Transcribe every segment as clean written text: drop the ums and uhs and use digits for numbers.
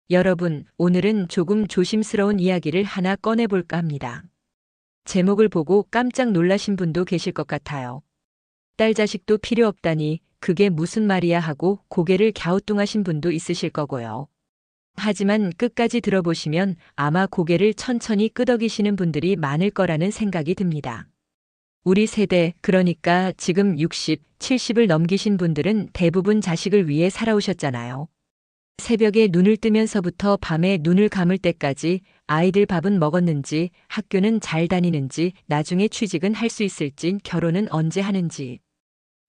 여러분, 오늘은 조금 조심스러운 이야기를 하나 꺼내볼까 합니다. 제목을 보고 깜짝 놀라신 분도 계실 것 같아요. 딸 자식도 필요 없다니 그게 무슨 말이야 하고 고개를 갸우뚱하신 분도 있으실 거고요. 하지만 끝까지 들어보시면 아마 고개를 천천히 끄덕이시는 분들이 많을 거라는 생각이 듭니다. 우리 세대, 그러니까 지금 60, 70을 넘기신 분들은 대부분 자식을 위해 살아오셨잖아요. 새벽에 눈을 뜨면서부터 밤에 눈을 감을 때까지 아이들 밥은 먹었는지, 학교는 잘 다니는지, 나중에 취직은 할 수 있을지, 결혼은 언제 하는지.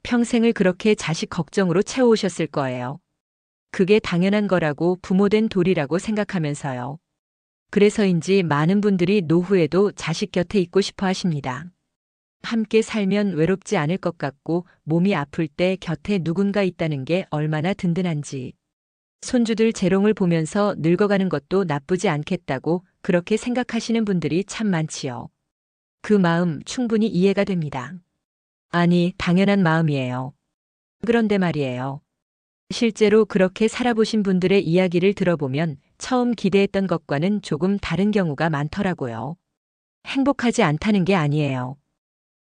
평생을 그렇게 자식 걱정으로 채워오셨을 거예요. 그게 당연한 거라고 부모된 도리라고 생각하면서요. 그래서인지 많은 분들이 노후에도 자식 곁에 있고 싶어 하십니다. 함께 살면 외롭지 않을 것 같고 몸이 아플 때 곁에 누군가 있다는 게 얼마나 든든한지. 손주들 재롱을 보면서 늙어가는 것도 나쁘지 않겠다고 그렇게 생각하시는 분들이 참 많지요. 그 마음 충분히 이해가 됩니다. 아니, 당연한 마음이에요. 그런데 말이에요. 실제로 그렇게 살아보신 분들의 이야기를 들어보면 처음 기대했던 것과는 조금 다른 경우가 많더라고요. 행복하지 않다는 게 아니에요.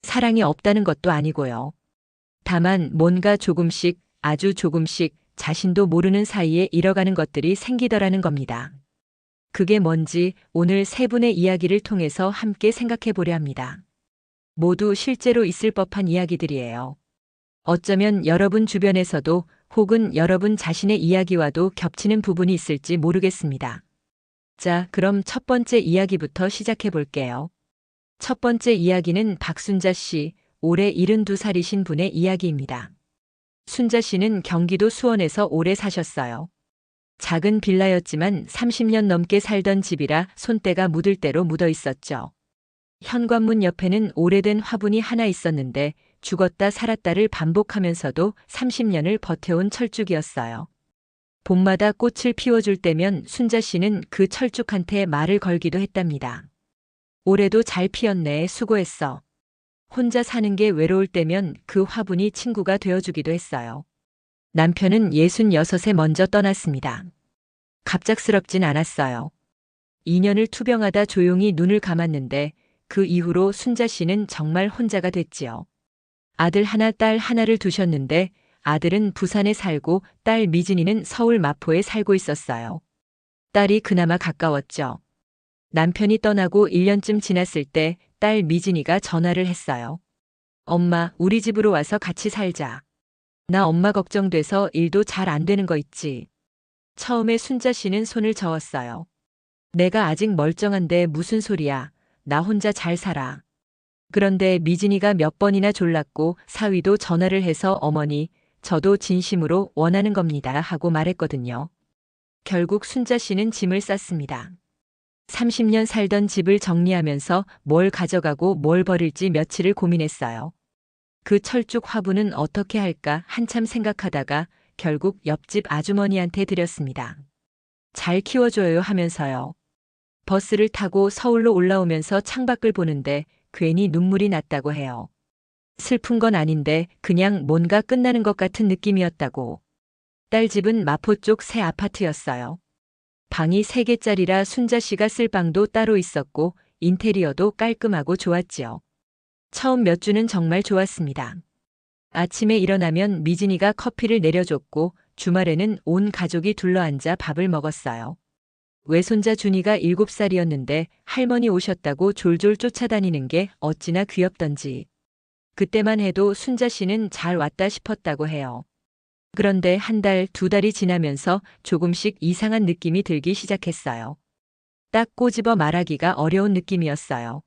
사랑이 없다는 것도 아니고요. 다만 뭔가 조금씩, 아주 조금씩 자신도 모르는 사이에 잃어가는 것들이 생기더라는 겁니다. 그게 뭔지 오늘 세 분의 이야기를 통해서 함께 생각해 보려 합니다. 모두 실제로 있을 법한 이야기들이에요. 어쩌면 여러분 주변에서도 혹은 여러분 자신의 이야기와도 겹치는 부분이 있을지 모르겠습니다. 자, 그럼 첫 번째 이야기부터 시작해 볼게요. 첫 번째 이야기는 박순자 씨, 올해 72살이신 분의 이야기입니다. 순자 씨는 경기도 수원에서 오래 사셨어요. 작은 빌라였지만 30년 넘게 살던 집이라 손때가 묻을 대로 묻어 있었죠. 현관문 옆에는 오래된 화분이 하나 있었는데 죽었다 살았다를 반복하면서도 30년을 버텨온 철쭉이었어요. 봄마다 꽃을 피워줄 때면 순자 씨는 그 철쭉한테 말을 걸기도 했답니다. 올해도 잘 피었네, 수고했어. 혼자 사는 게 외로울 때면 그 화분이 친구가 되어주기도 했어요. 남편은 66에 먼저 떠났습니다. 갑작스럽진 않았어요. 2년을 투병하다 조용히 눈을 감았는데 그 이후로 순자 씨는 정말 혼자가 됐지요. 아들 하나, 딸 하나를 두셨는데 아들은 부산에 살고 딸 미진이는 서울 마포에 살고 있었어요. 딸이 그나마 가까웠죠. 남편이 떠나고 1년쯤 지났을 때 딸 미진이가 전화를 했어요. 엄마, 우리 집으로 와서 같이 살자. 나 엄마 걱정돼서 일도 잘 안 되는 거 있지. 처음에 순자 씨는 손을 저었어요. 내가 아직 멀쩡한데 무슨 소리야. 나 혼자 잘 살아. 그런데 미진이가 몇 번이나 졸랐고 사위도 전화를 해서 어머니, 저도 진심으로 원하는 겁니다 하고 말했거든요. 결국 순자 씨는 짐을 쌌습니다. 30년 살던 집을 정리하면서 뭘 가져가고 뭘 버릴지 며칠을 고민했어요. 그 철쭉 화분은 어떻게 할까 한참 생각하다가 결국 옆집 아주머니한테 드렸습니다. 잘 키워줘요 하면서요. 버스를 타고 서울로 올라오면서 창밖을 보는데 괜히 눈물이 났다고 해요. 슬픈 건 아닌데 그냥 뭔가 끝나는 것 같은 느낌이었다고. 딸 집은 마포 쪽 새 아파트였어요. 방이 3개짜리라 순자 씨가 쓸 방도 따로 있었고 인테리어도 깔끔하고 좋았지요. 처음 몇 주는 정말 좋았습니다. 아침에 일어나면 미진이가 커피를 내려줬고 주말에는 온 가족이 둘러앉아 밥을 먹었어요. 외손자 준이가 7살이었는데 할머니 오셨다고 졸졸 쫓아다니는 게 어찌나 귀엽던지. 그때만 해도 순자 씨는 잘 왔다 싶었다고 해요. 그런데 한 달, 2달이 지나면서 조금씩 이상한 느낌이 들기 시작했어요. 딱 꼬집어 말하기가 어려운 느낌이었어요.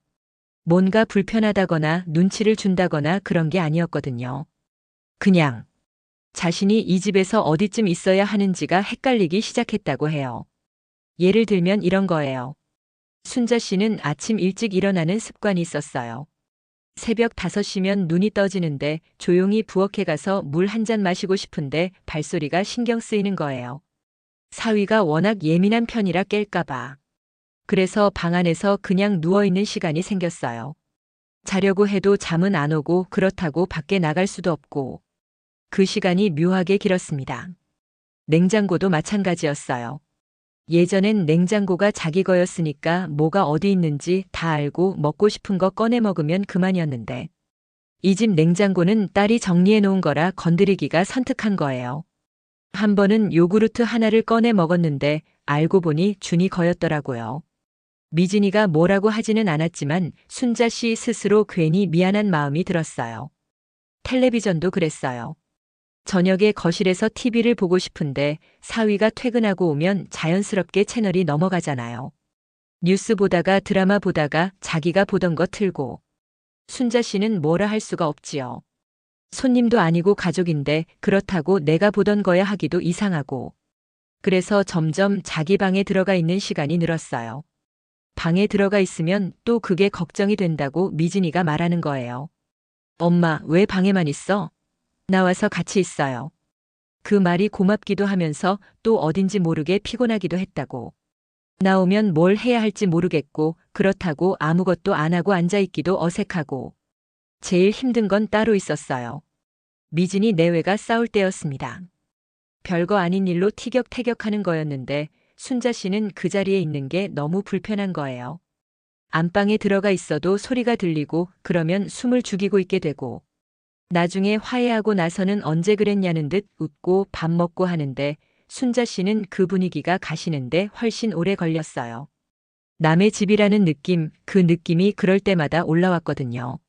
뭔가 불편하다거나 눈치를 준다거나 그런 게 아니었거든요. 그냥 자신이 이 집에서 어디쯤 있어야 하는지가 헷갈리기 시작했다고 해요. 예를 들면 이런 거예요. 순자 씨는 아침 일찍 일어나는 습관이 있었어요. 새벽 5시면 눈이 떠지는데 조용히 부엌에 가서 물 한 잔 마시고 싶은데 발소리가 신경 쓰이는 거예요. 사위가 워낙 예민한 편이라 깰까봐. 그래서 방 안에서 그냥 누워있는 시간이 생겼어요. 자려고 해도 잠은 안 오고 그렇다고 밖에 나갈 수도 없고. 그 시간이 묘하게 길었습니다. 냉장고도 마찬가지였어요. 예전엔 냉장고가 자기 거였으니까 뭐가 어디 있는지 다 알고 먹고 싶은 거 꺼내 먹으면 그만이었는데 이 집 냉장고는 딸이 정리해 놓은 거라 건드리기가 선특한 거예요. 한 번은 요구르트 하나를 꺼내 먹었는데 알고 보니 준이 거였더라고요. 미진이가 뭐라고 하지는 않았지만 순자 씨 스스로 괜히 미안한 마음이 들었어요. 텔레비전도 그랬어요. 저녁에 거실에서 TV를 보고 싶은데 사위가 퇴근하고 오면 자연스럽게 채널이 넘어가잖아요. 뉴스 보다가 드라마 보다가 자기가 보던 거 틀고. 순자 씨는 뭐라 할 수가 없지요. 손님도 아니고 가족인데 그렇다고 내가 보던 거야 하기도 이상하고. 그래서 점점 자기 방에 들어가 있는 시간이 늘었어요. 방에 들어가 있으면 또 그게 걱정이 된다고 미진이가 말하는 거예요. 엄마, 왜 방에만 있어? 나와서 같이 있어요. 그 말이 고맙기도 하면서 또 어딘지 모르게 피곤하기도 했다고. 나오면 뭘 해야 할지 모르겠고 그렇다고 아무것도 안 하고 앉아있기도 어색하고. 제일 힘든 건 따로 있었어요. 미진이 내외가 싸울 때였습니다. 별거 아닌 일로 티격태격하는 거였는데 순자 씨는 그 자리에 있는 게 너무 불편한 거예요. 안방에 들어가 있어도 소리가 들리고 그러면 숨을 죽이고 있게 되고 나중에 화해하고 나서는 언제 그랬냐는 듯 웃고 밥 먹고 하는데 순자 씨는 그 분위기가 가시는데 훨씬 오래 걸렸어요. 남의 집이라는 느낌, 그 느낌이 그럴 때마다 올라왔거든요.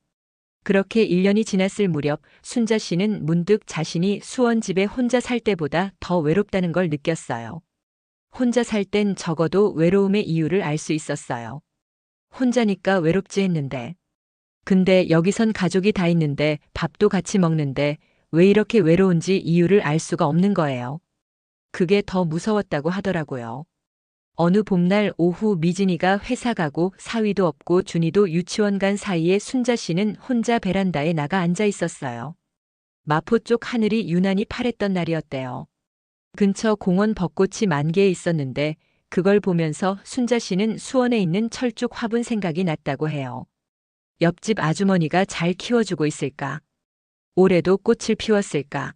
그렇게 1년이 지났을 무렵 순자 씨는 문득 자신이 수원집에 혼자 살 때보다 더 외롭다는 걸 느꼈어요. 혼자 살 땐 적어도 외로움의 이유를 알 수 있었어요. 혼자니까 외롭지 했는데. 근데 여기선 가족이 다 있는데 밥도 같이 먹는데 왜 이렇게 외로운지 이유를 알 수가 없는 거예요. 그게 더 무서웠다고 하더라고요. 어느 봄날 오후 미진이가 회사 가고 사위도 없고 준이도 유치원 간 사이에 순자 씨는 혼자 베란다에 나가 앉아 있었어요. 마포 쪽 하늘이 유난히 파랬던 날이었대요. 근처 공원 벚꽃이 만개에 있었는데 그걸 보면서 순자 씨는 수원에 있는 철쭉 화분 생각이 났다고 해요. 옆집 아주머니가 잘 키워주고 있을까? 올해도 꽃을 피웠을까?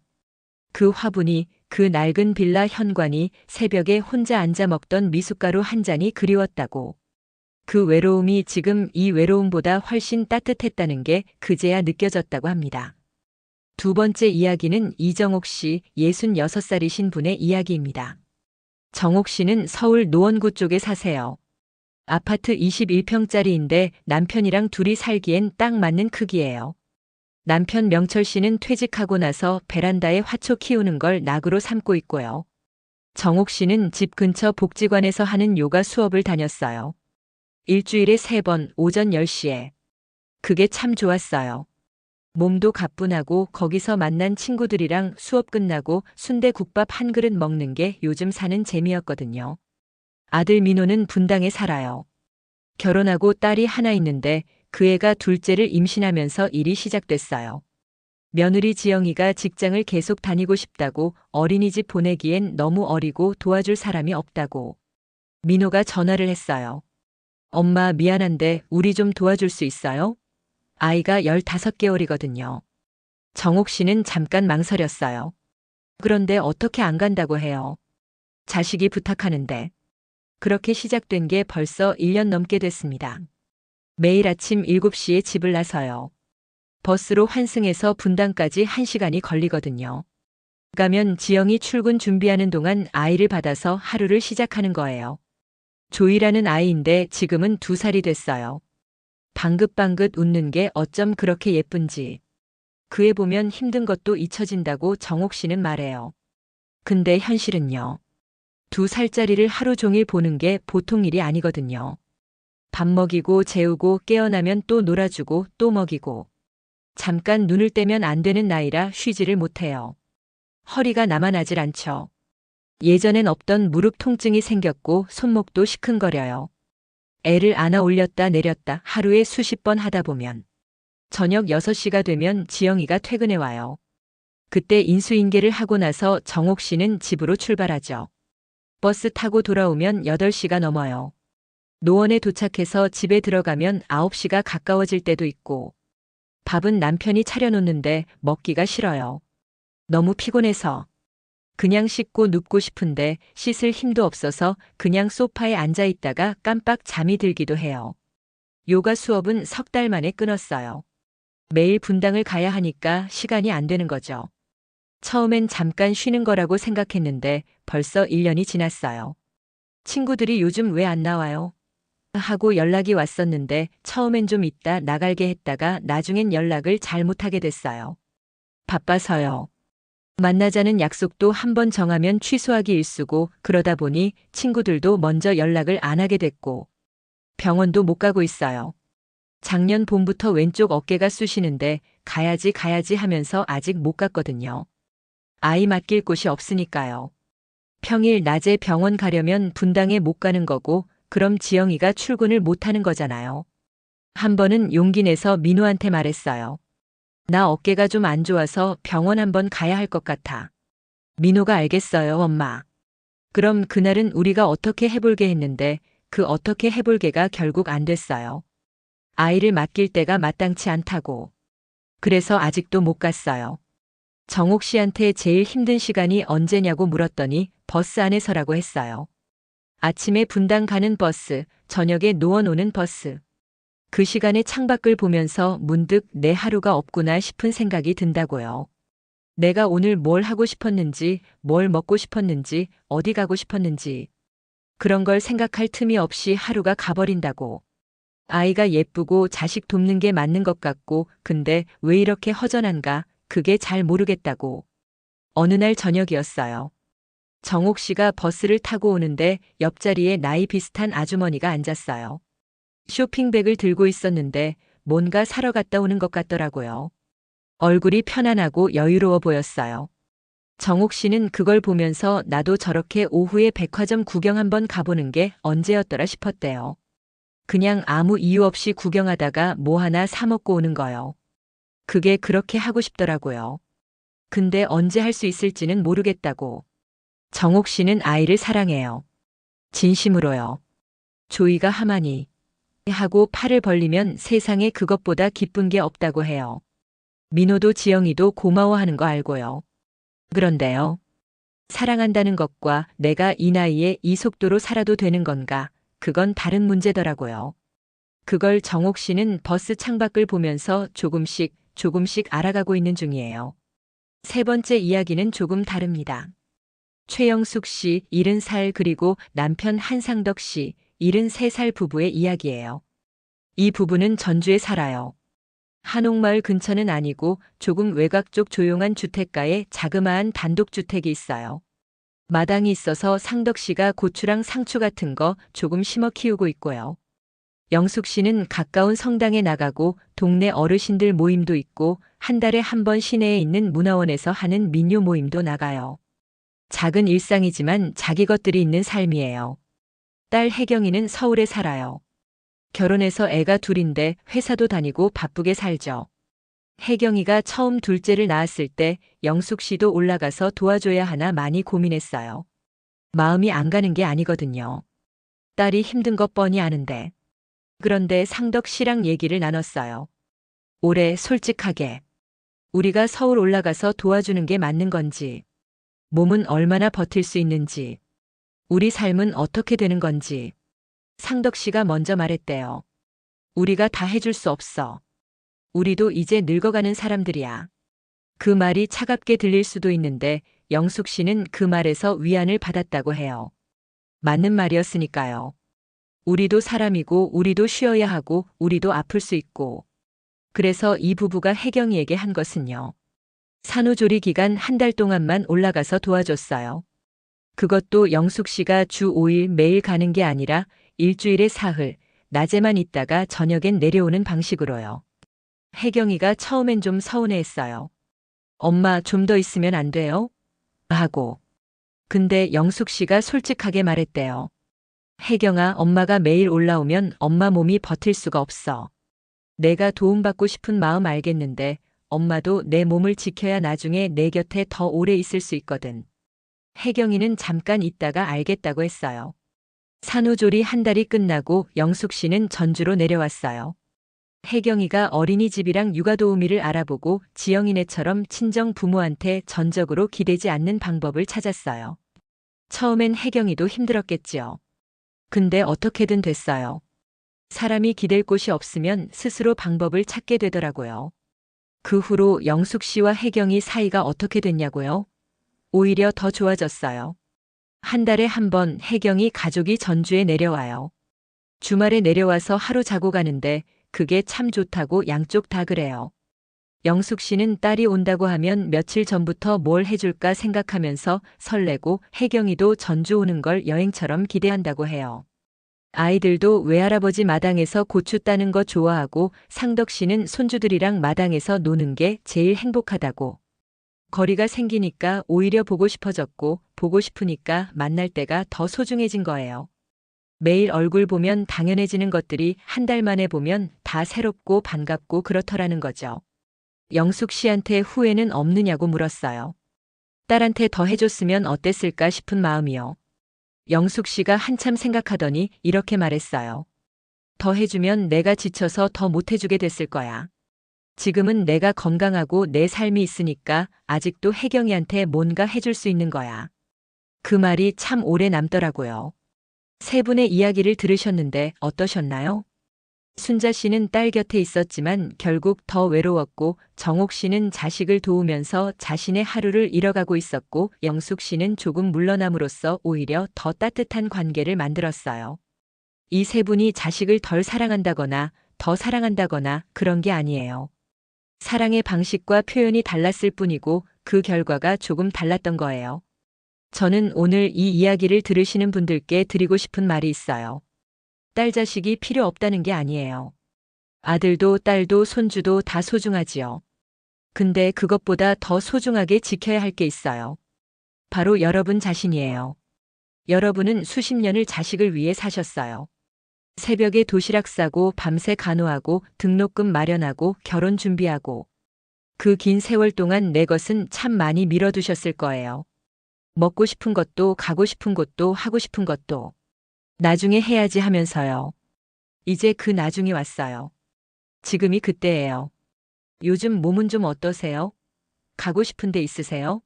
그 화분이, 그 낡은 빌라 현관이, 새벽에 혼자 앉아 먹던 미숫가루 한 잔이 그리웠다고. 그 외로움이 지금 이 외로움보다 훨씬 따뜻했다는 게 그제야 느껴졌다고 합니다. 두 번째 이야기는 이정옥 씨 66살이신 분의 이야기입니다. 정옥 씨는 서울 노원구 쪽에 사세요. 아파트 21평짜리인데 남편이랑 둘이 살기엔 딱 맞는 크기예요. 남편 명철 씨는 퇴직하고 나서 베란다에 화초 키우는 걸 낙으로 삼고 있고요. 정옥 씨는 집 근처 복지관에서 하는 요가 수업을 다녔어요. 일주일에 3번 오전 10시에. 그게 참 좋았어요. 몸도 가뿐하고 거기서 만난 친구들이랑 수업 끝나고 순대국밥 한 그릇 먹는 게 요즘 사는 재미였거든요. 아들 민호는 분당에 살아요. 결혼하고 딸이 하나 있는데 그 애가 둘째를 임신하면서 일이 시작됐어요. 며느리 지영이가 직장을 계속 다니고 싶다고 어린이집 보내기엔 너무 어리고 도와줄 사람이 없다고. 민호가 전화를 했어요. 엄마 미안한데 우리 좀 도와줄 수 있어요? 아이가 15개월이거든요. 정옥 씨는 잠깐 망설였어요. 그런데 어떻게 안 간다고 해요? 자식이 부탁하는데. 그렇게 시작된 게 벌써 1년 넘게 됐습니다. 매일 아침 7시에 집을 나서요. 버스로 환승해서 분당까지 1시간이 걸리거든요. 가면 지영이 출근 준비하는 동안 아이를 받아서 하루를 시작하는 거예요. 조이라는 아이인데 지금은 2살이 됐어요. 방긋방긋 웃는 게 어쩜 그렇게 예쁜지. 그 애 보면 힘든 것도 잊혀진다고 정옥 씨는 말해요. 근데 현실은요. 2살짜리를 하루 종일 보는 게 보통 일이 아니거든요. 밥 먹이고 재우고 깨어나면 또 놀아주고 또 먹이고. 잠깐 눈을 떼면 안 되는 나이라 쉬지를 못해요. 허리가 남아나질 않죠. 예전엔 없던 무릎 통증이 생겼고 손목도 시큰거려요. 애를 안아 올렸다 내렸다 하루에 수십 번 하다 보면 저녁 6시가 되면 지영이가 퇴근해 와요. 그때 인수인계를 하고 나서 정옥 씨는 집으로 출발하죠. 버스 타고 돌아오면 8시가 넘어요. 노원에 도착해서 집에 들어가면 9시가 가까워질 때도 있고 밥은 남편이 차려놓는데 먹기가 싫어요. 너무 피곤해서. 그냥 씻고 눕고 싶은데 씻을 힘도 없어서 그냥 소파에 앉아 있다가 깜빡 잠이 들기도 해요. 요가 수업은 석 달 만에 끊었어요. 매일 분당을 가야 하니까 시간이 안 되는 거죠. 처음엔 잠깐 쉬는 거라고 생각했는데 벌써 1년이 지났어요. 친구들이 요즘 왜 안 나와요? 하고 연락이 왔었는데 처음엔 좀 이따 나갈게 했다가 나중엔 연락을 잘 못하게 됐어요. 바빠서요. 만나자는 약속도 한 번 정하면 취소하기 일쑤고 그러다 보니 친구들도 먼저 연락을 안 하게 됐고 병원도 못 가고 있어요. 작년 봄부터 왼쪽 어깨가 쑤시는데 가야지 하면서 아직 못 갔거든요. 아이 맡길 곳이 없으니까요. 평일 낮에 병원 가려면 분당에 못 가는 거고 그럼 지영이가 출근을 못 하는 거잖아요. 한 번은 용기 내서 민우한테 말했어요. 나 어깨가 좀 안 좋아서 병원 한번 가야 할 것 같아. 민호가 알겠어요, 엄마. 그럼 그날은 우리가 어떻게 해볼게 했는데 그 어떻게 해볼게가 결국 안 됐어요. 아이를 맡길 때가 마땅치 않다고. 그래서 아직도 못 갔어요. 정옥 씨한테 제일 힘든 시간이 언제냐고 물었더니 버스 안에서라고 했어요. 아침에 분당 가는 버스, 저녁에 노원 오는 버스. 그 시간에 창밖을 보면서 문득 내 하루가 없구나 싶은 생각이 든다고요. 내가 오늘 뭘 하고 싶었는지, 뭘 먹고 싶었는지, 어디 가고 싶었는지. 그런 걸 생각할 틈이 없이 하루가 가버린다고. 아이가 예쁘고 자식 돕는 게 맞는 것 같고, 근데 왜 이렇게 허전한가, 그게 잘 모르겠다고. 어느 날 저녁이었어요. 정옥 씨가 버스를 타고 오는데 옆자리에 나이 비슷한 아주머니가 앉았어요. 쇼핑백을 들고 있었는데 뭔가 사러 갔다 오는 것 같더라고요. 얼굴이 편안하고 여유로워 보였어요. 정옥 씨는 그걸 보면서 나도 저렇게 오후에 백화점 구경 한번 가보는 게 언제였더라 싶었대요. 그냥 아무 이유 없이 구경하다가 뭐 하나 사 먹고 오는 거요. 그게 그렇게 하고 싶더라고요. 근데 언제 할 수 있을지는 모르겠다고. 정옥 씨는 아이를 사랑해요. 진심으로요. 조이가 하마니 하고 팔을 벌리면 세상에 그것보다 기쁜 게 없다고 해요. 민호도 지영이도 고마워하는 거 알고요. 그런데요. 사랑한다는 것과 내가 이 나이에 이 속도로 살아도 되는 건가, 그건 다른 문제더라고요. 그걸 정옥 씨는 버스 창밖을 보면서 조금씩 알아가고 있는 중이에요. 세 번째 이야기는 조금 다릅니다. 최영숙 씨 70살 그리고 남편 한상덕 씨 73살 부부의 이야기예요. 이 부부는 전주에 살아요. 한옥마을 근처는 아니고 조금 외곽 쪽 조용한 주택가에 자그마한 단독주택이 있어요. 마당이 있어서 상덕 씨가 고추랑 상추 같은 거 조금 심어 키우고 있고요. 영숙 씨는 가까운 성당에 나가고 동네 어르신들 모임도 있고 한 달에 한 번 시내에 있는 문화원에서 하는 민요 모임도 나가요. 작은 일상이지만 자기 것들이 있는 삶이에요. 딸 혜경이는 서울에 살아요. 결혼해서 애가 둘인데 회사도 다니고 바쁘게 살죠. 혜경이가 처음 둘째를 낳았을 때 영숙 씨도 올라가서 도와줘야 하나 많이 고민했어요. 마음이 안 가는 게 아니거든요. 딸이 힘든 것 뻔히 아는데. 그런데 상덕 씨랑 얘기를 나눴어요. 올해 솔직하게. 우리가 서울 올라가서 도와주는 게 맞는 건지. 몸은 얼마나 버틸 수 있는지. 우리 삶은 어떻게 되는 건지. 상덕 씨가 먼저 말했대요. 우리가 다 해줄 수 없어. 우리도 이제 늙어가는 사람들이야. 그 말이 차갑게 들릴 수도 있는데 영숙 씨는 그 말에서 위안을 받았다고 해요. 맞는 말이었으니까요. 우리도 사람이고 우리도 쉬어야 하고 우리도 아플 수 있고. 그래서 이 부부가 혜경이에게 한 것은요. 산후조리 기간 한 달 동안만 올라가서 도와줬어요. 그것도 영숙 씨가 주 5일 매일 가는 게 아니라 일주일에 사흘, 낮에만 있다가 저녁엔 내려오는 방식으로요. 혜경이가 처음엔 좀 서운해했어요. 엄마 좀 더 있으면 안 돼요? 하고. 근데 영숙 씨가 솔직하게 말했대요. 혜경아, 엄마가 매일 올라오면 엄마 몸이 버틸 수가 없어. 내가 도움받고 싶은 마음 알겠는데 엄마도 내 몸을 지켜야 나중에 내 곁에 더 오래 있을 수 있거든. 혜경이는 잠깐 있다가 알겠다고 했어요. 산후조리 한 달이 끝나고 영숙 씨는 전주로 내려왔어요. 혜경이가 어린이집이랑 육아도우미를 알아보고 지영이네처럼 친정 부모한테 전적으로 기대지 않는 방법을 찾았어요. 처음엔 혜경이도 힘들었겠지요. 근데 어떻게든 됐어요. 사람이 기댈 곳이 없으면 스스로 방법을 찾게 되더라고요. 그 후로 영숙 씨와 혜경이 사이가 어떻게 됐냐고요? 오히려 더 좋아졌어요. 한 달에 한 번 혜경이 가족이 전주에 내려와요. 주말에 내려와서 하루 자고 가는데 그게 참 좋다고 양쪽 다 그래요. 영숙 씨는 딸이 온다고 하면 며칠 전부터 뭘 해줄까 생각하면서 설레고 혜경이도 전주 오는 걸 여행처럼 기대한다고 해요. 아이들도 외할아버지 마당에서 고추 따는 거 좋아하고 상덕 씨는 손주들이랑 마당에서 노는 게 제일 행복하다고. 거리가 생기니까 오히려 보고 싶어졌고 보고 싶으니까 만날 때가 더 소중해진 거예요. 매일 얼굴 보면 당연해지는 것들이 한 달 만에 보면 다 새롭고 반갑고 그렇더라는 거죠. 영숙 씨한테 후회는 없느냐고 물었어요. 딸한테 더 해줬으면 어땠을까 싶은 마음이요. 영숙 씨가 한참 생각하더니 이렇게 말했어요. 더 해주면 내가 지쳐서 더 못해주게 됐을 거야. 지금은 내가 건강하고 내 삶이 있으니까 아직도 혜경이한테 뭔가 해줄 수 있는 거야. 그 말이 참 오래 남더라고요. 세 분의 이야기를 들으셨는데 어떠셨나요? 순자 씨는 딸 곁에 있었지만 결국 더 외로웠고 정옥 씨는 자식을 도우면서 자신의 하루를 잃어가고 있었고 영숙 씨는 조금 물러남으로써 오히려 더 따뜻한 관계를 만들었어요. 이 세 분이 자식을 덜 사랑한다거나 더 사랑한다거나 그런 게 아니에요. 사랑의 방식과 표현이 달랐을 뿐이고 그 결과가 조금 달랐던 거예요. 저는 오늘 이 이야기를 들으시는 분들께 드리고 싶은 말이 있어요. 딸 자식이 필요 없다는 게 아니에요. 아들도 딸도 손주도 다 소중하지요. 근데 그것보다 더 소중하게 지켜야 할 게 있어요. 바로 여러분 자신이에요. 여러분은 수십 년을 자식을 위해 사셨어요. 새벽에 도시락 싸고 밤새 간호하고 등록금 마련하고 결혼 준비하고 그 긴 세월 동안 내 것은 참 많이 미뤄두셨을 거예요. 먹고 싶은 것도 가고 싶은 곳도 하고 싶은 것도 나중에 해야지 하면서요. 이제 그 나중이 왔어요. 지금이 그때예요. 요즘 몸은 좀 어떠세요? 가고 싶은 데 있으세요?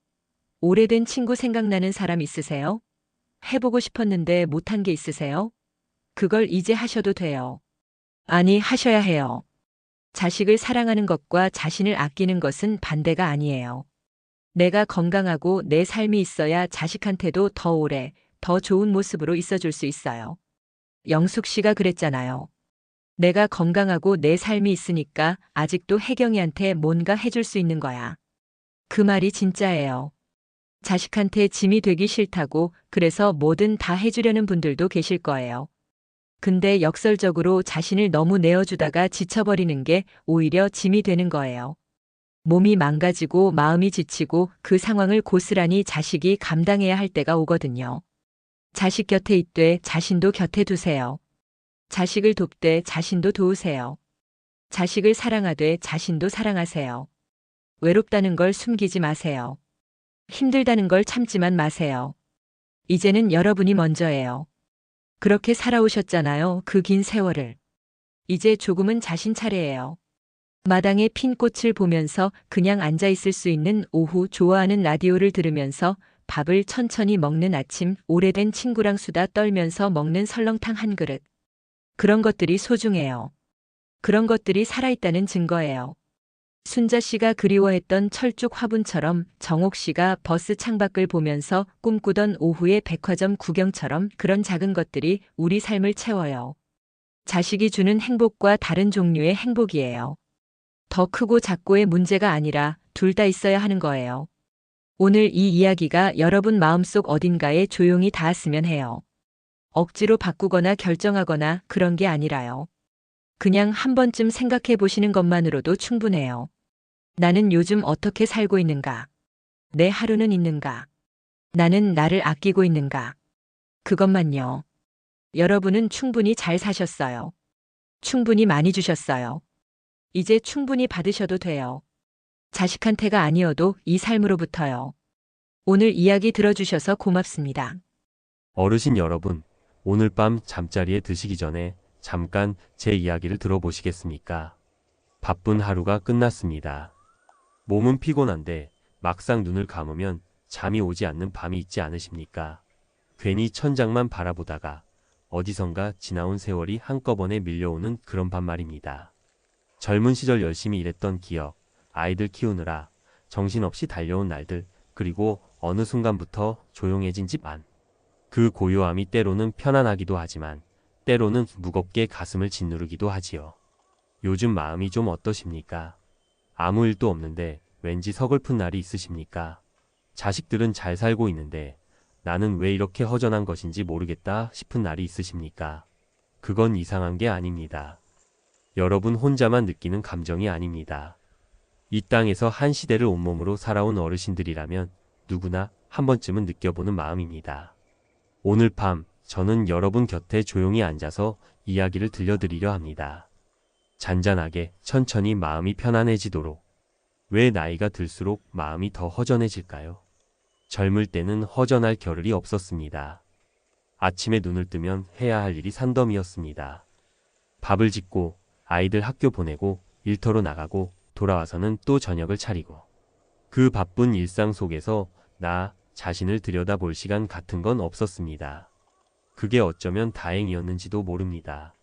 오래된 친구 생각나는 사람 있으세요? 해보고 싶었는데 못한 게 있으세요? 그걸 이제 하셔도 돼요. 아니, 하셔야 해요. 자식을 사랑하는 것과 자신을 아끼는 것은 반대가 아니에요. 내가 건강하고 내 삶이 있어야 자식한테도 더 오래, 더 좋은 모습으로 있어줄 수 있어요. 영숙 씨가 그랬잖아요. 내가 건강하고 내 삶이 있으니까 아직도 혜경이한테 뭔가 해줄 수 있는 거야. 그 말이 진짜예요. 자식한테 짐이 되기 싫다고 그래서 뭐든 다 해주려는 분들도 계실 거예요. 근데 역설적으로 자신을 너무 내어주다가 지쳐버리는 게 오히려 짐이 되는 거예요. 몸이 망가지고 마음이 지치고 그 상황을 고스란히 자식이 감당해야 할 때가 오거든요. 자식 곁에 있되 자신도 곁에 두세요. 자식을 돕되 자신도 도우세요. 자식을 사랑하되 자신도 사랑하세요. 외롭다는 걸 숨기지 마세요. 힘들다는 걸 참지만 마세요. 이제는 여러분이 먼저예요. 그렇게 살아오셨잖아요, 그 긴 세월을. 이제 조금은 자신 차례예요. 마당에 핀 꽃을 보면서 그냥 앉아 있을 수 있는 오후 좋아하는 라디오를 들으면서 밥을 천천히 먹는 아침, 오래된 친구랑 수다 떨면서 먹는 설렁탕 한 그릇. 그런 것들이 소중해요. 그런 것들이 살아있다는 증거예요. 순자 씨가 그리워했던 철쭉 화분처럼 정옥 씨가 버스 창밖을 보면서 꿈꾸던 오후의 백화점 구경처럼 그런 작은 것들이 우리 삶을 채워요. 자식이 주는 행복과 다른 종류의 행복이에요. 더 크고 작고의 문제가 아니라 둘 다 있어야 하는 거예요. 오늘 이 이야기가 여러분 마음속 어딘가에 조용히 닿았으면 해요. 억지로 바꾸거나 결정하거나 그런 게 아니라요. 그냥 한 번쯤 생각해 보시는 것만으로도 충분해요. 나는 요즘 어떻게 살고 있는가? 내 하루는 있는가? 나는 나를 아끼고 있는가? 그것만요. 여러분은 충분히 잘 사셨어요. 충분히 많이 주셨어요. 이제 충분히 받으셔도 돼요. 자식한테가 아니어도 이 삶으로부터요. 오늘 이야기 들어주셔서 고맙습니다. 어르신 여러분, 오늘 밤 잠자리에 드시기 전에 잠깐 제 이야기를 들어보시겠습니까? 바쁜 하루가 끝났습니다. 몸은 피곤한데 막상 눈을 감으면 잠이 오지 않는 밤이 있지 않으십니까? 괜히 천장만 바라보다가 어디선가 지나온 세월이 한꺼번에 밀려오는 그런 밤 말입니다. 젊은 시절 열심히 일했던 기억, 아이들 키우느라 정신없이 달려온 날들, 그리고 어느 순간부터 조용해진 집 안. 그 고요함이 때로는 편안하기도 하지만 때로는 무겁게 가슴을 짓누르기도 하지요. 요즘 마음이 좀 어떠십니까? 아무 일도 없는데 왠지 서글픈 날이 있으십니까? 자식들은 잘 살고 있는데 나는 왜 이렇게 허전한 것인지 모르겠다 싶은 날이 있으십니까? 그건 이상한 게 아닙니다. 여러분 혼자만 느끼는 감정이 아닙니다. 이 땅에서 한 시대를 온몸으로 살아온 어르신들이라면 누구나 한 번쯤은 느껴보는 마음입니다. 오늘 밤 저는 여러분 곁에 조용히 앉아서 이야기를 들려드리려 합니다. 잔잔하게 천천히 마음이 편안해지도록. 왜 나이가 들수록 마음이 더 허전해질까요? 젊을 때는 허전할 겨를이 없었습니다. 아침에 눈을 뜨면 해야 할 일이 산더미였습니다. 밥을 짓고 아이들 학교 보내고 일터로 나가고 돌아와서는 또 저녁을 차리고. 그 바쁜 일상 속에서 나 자신을 들여다볼 시간 같은 건 없었습니다. 그게 어쩌면 다행이었는지도 모릅니다.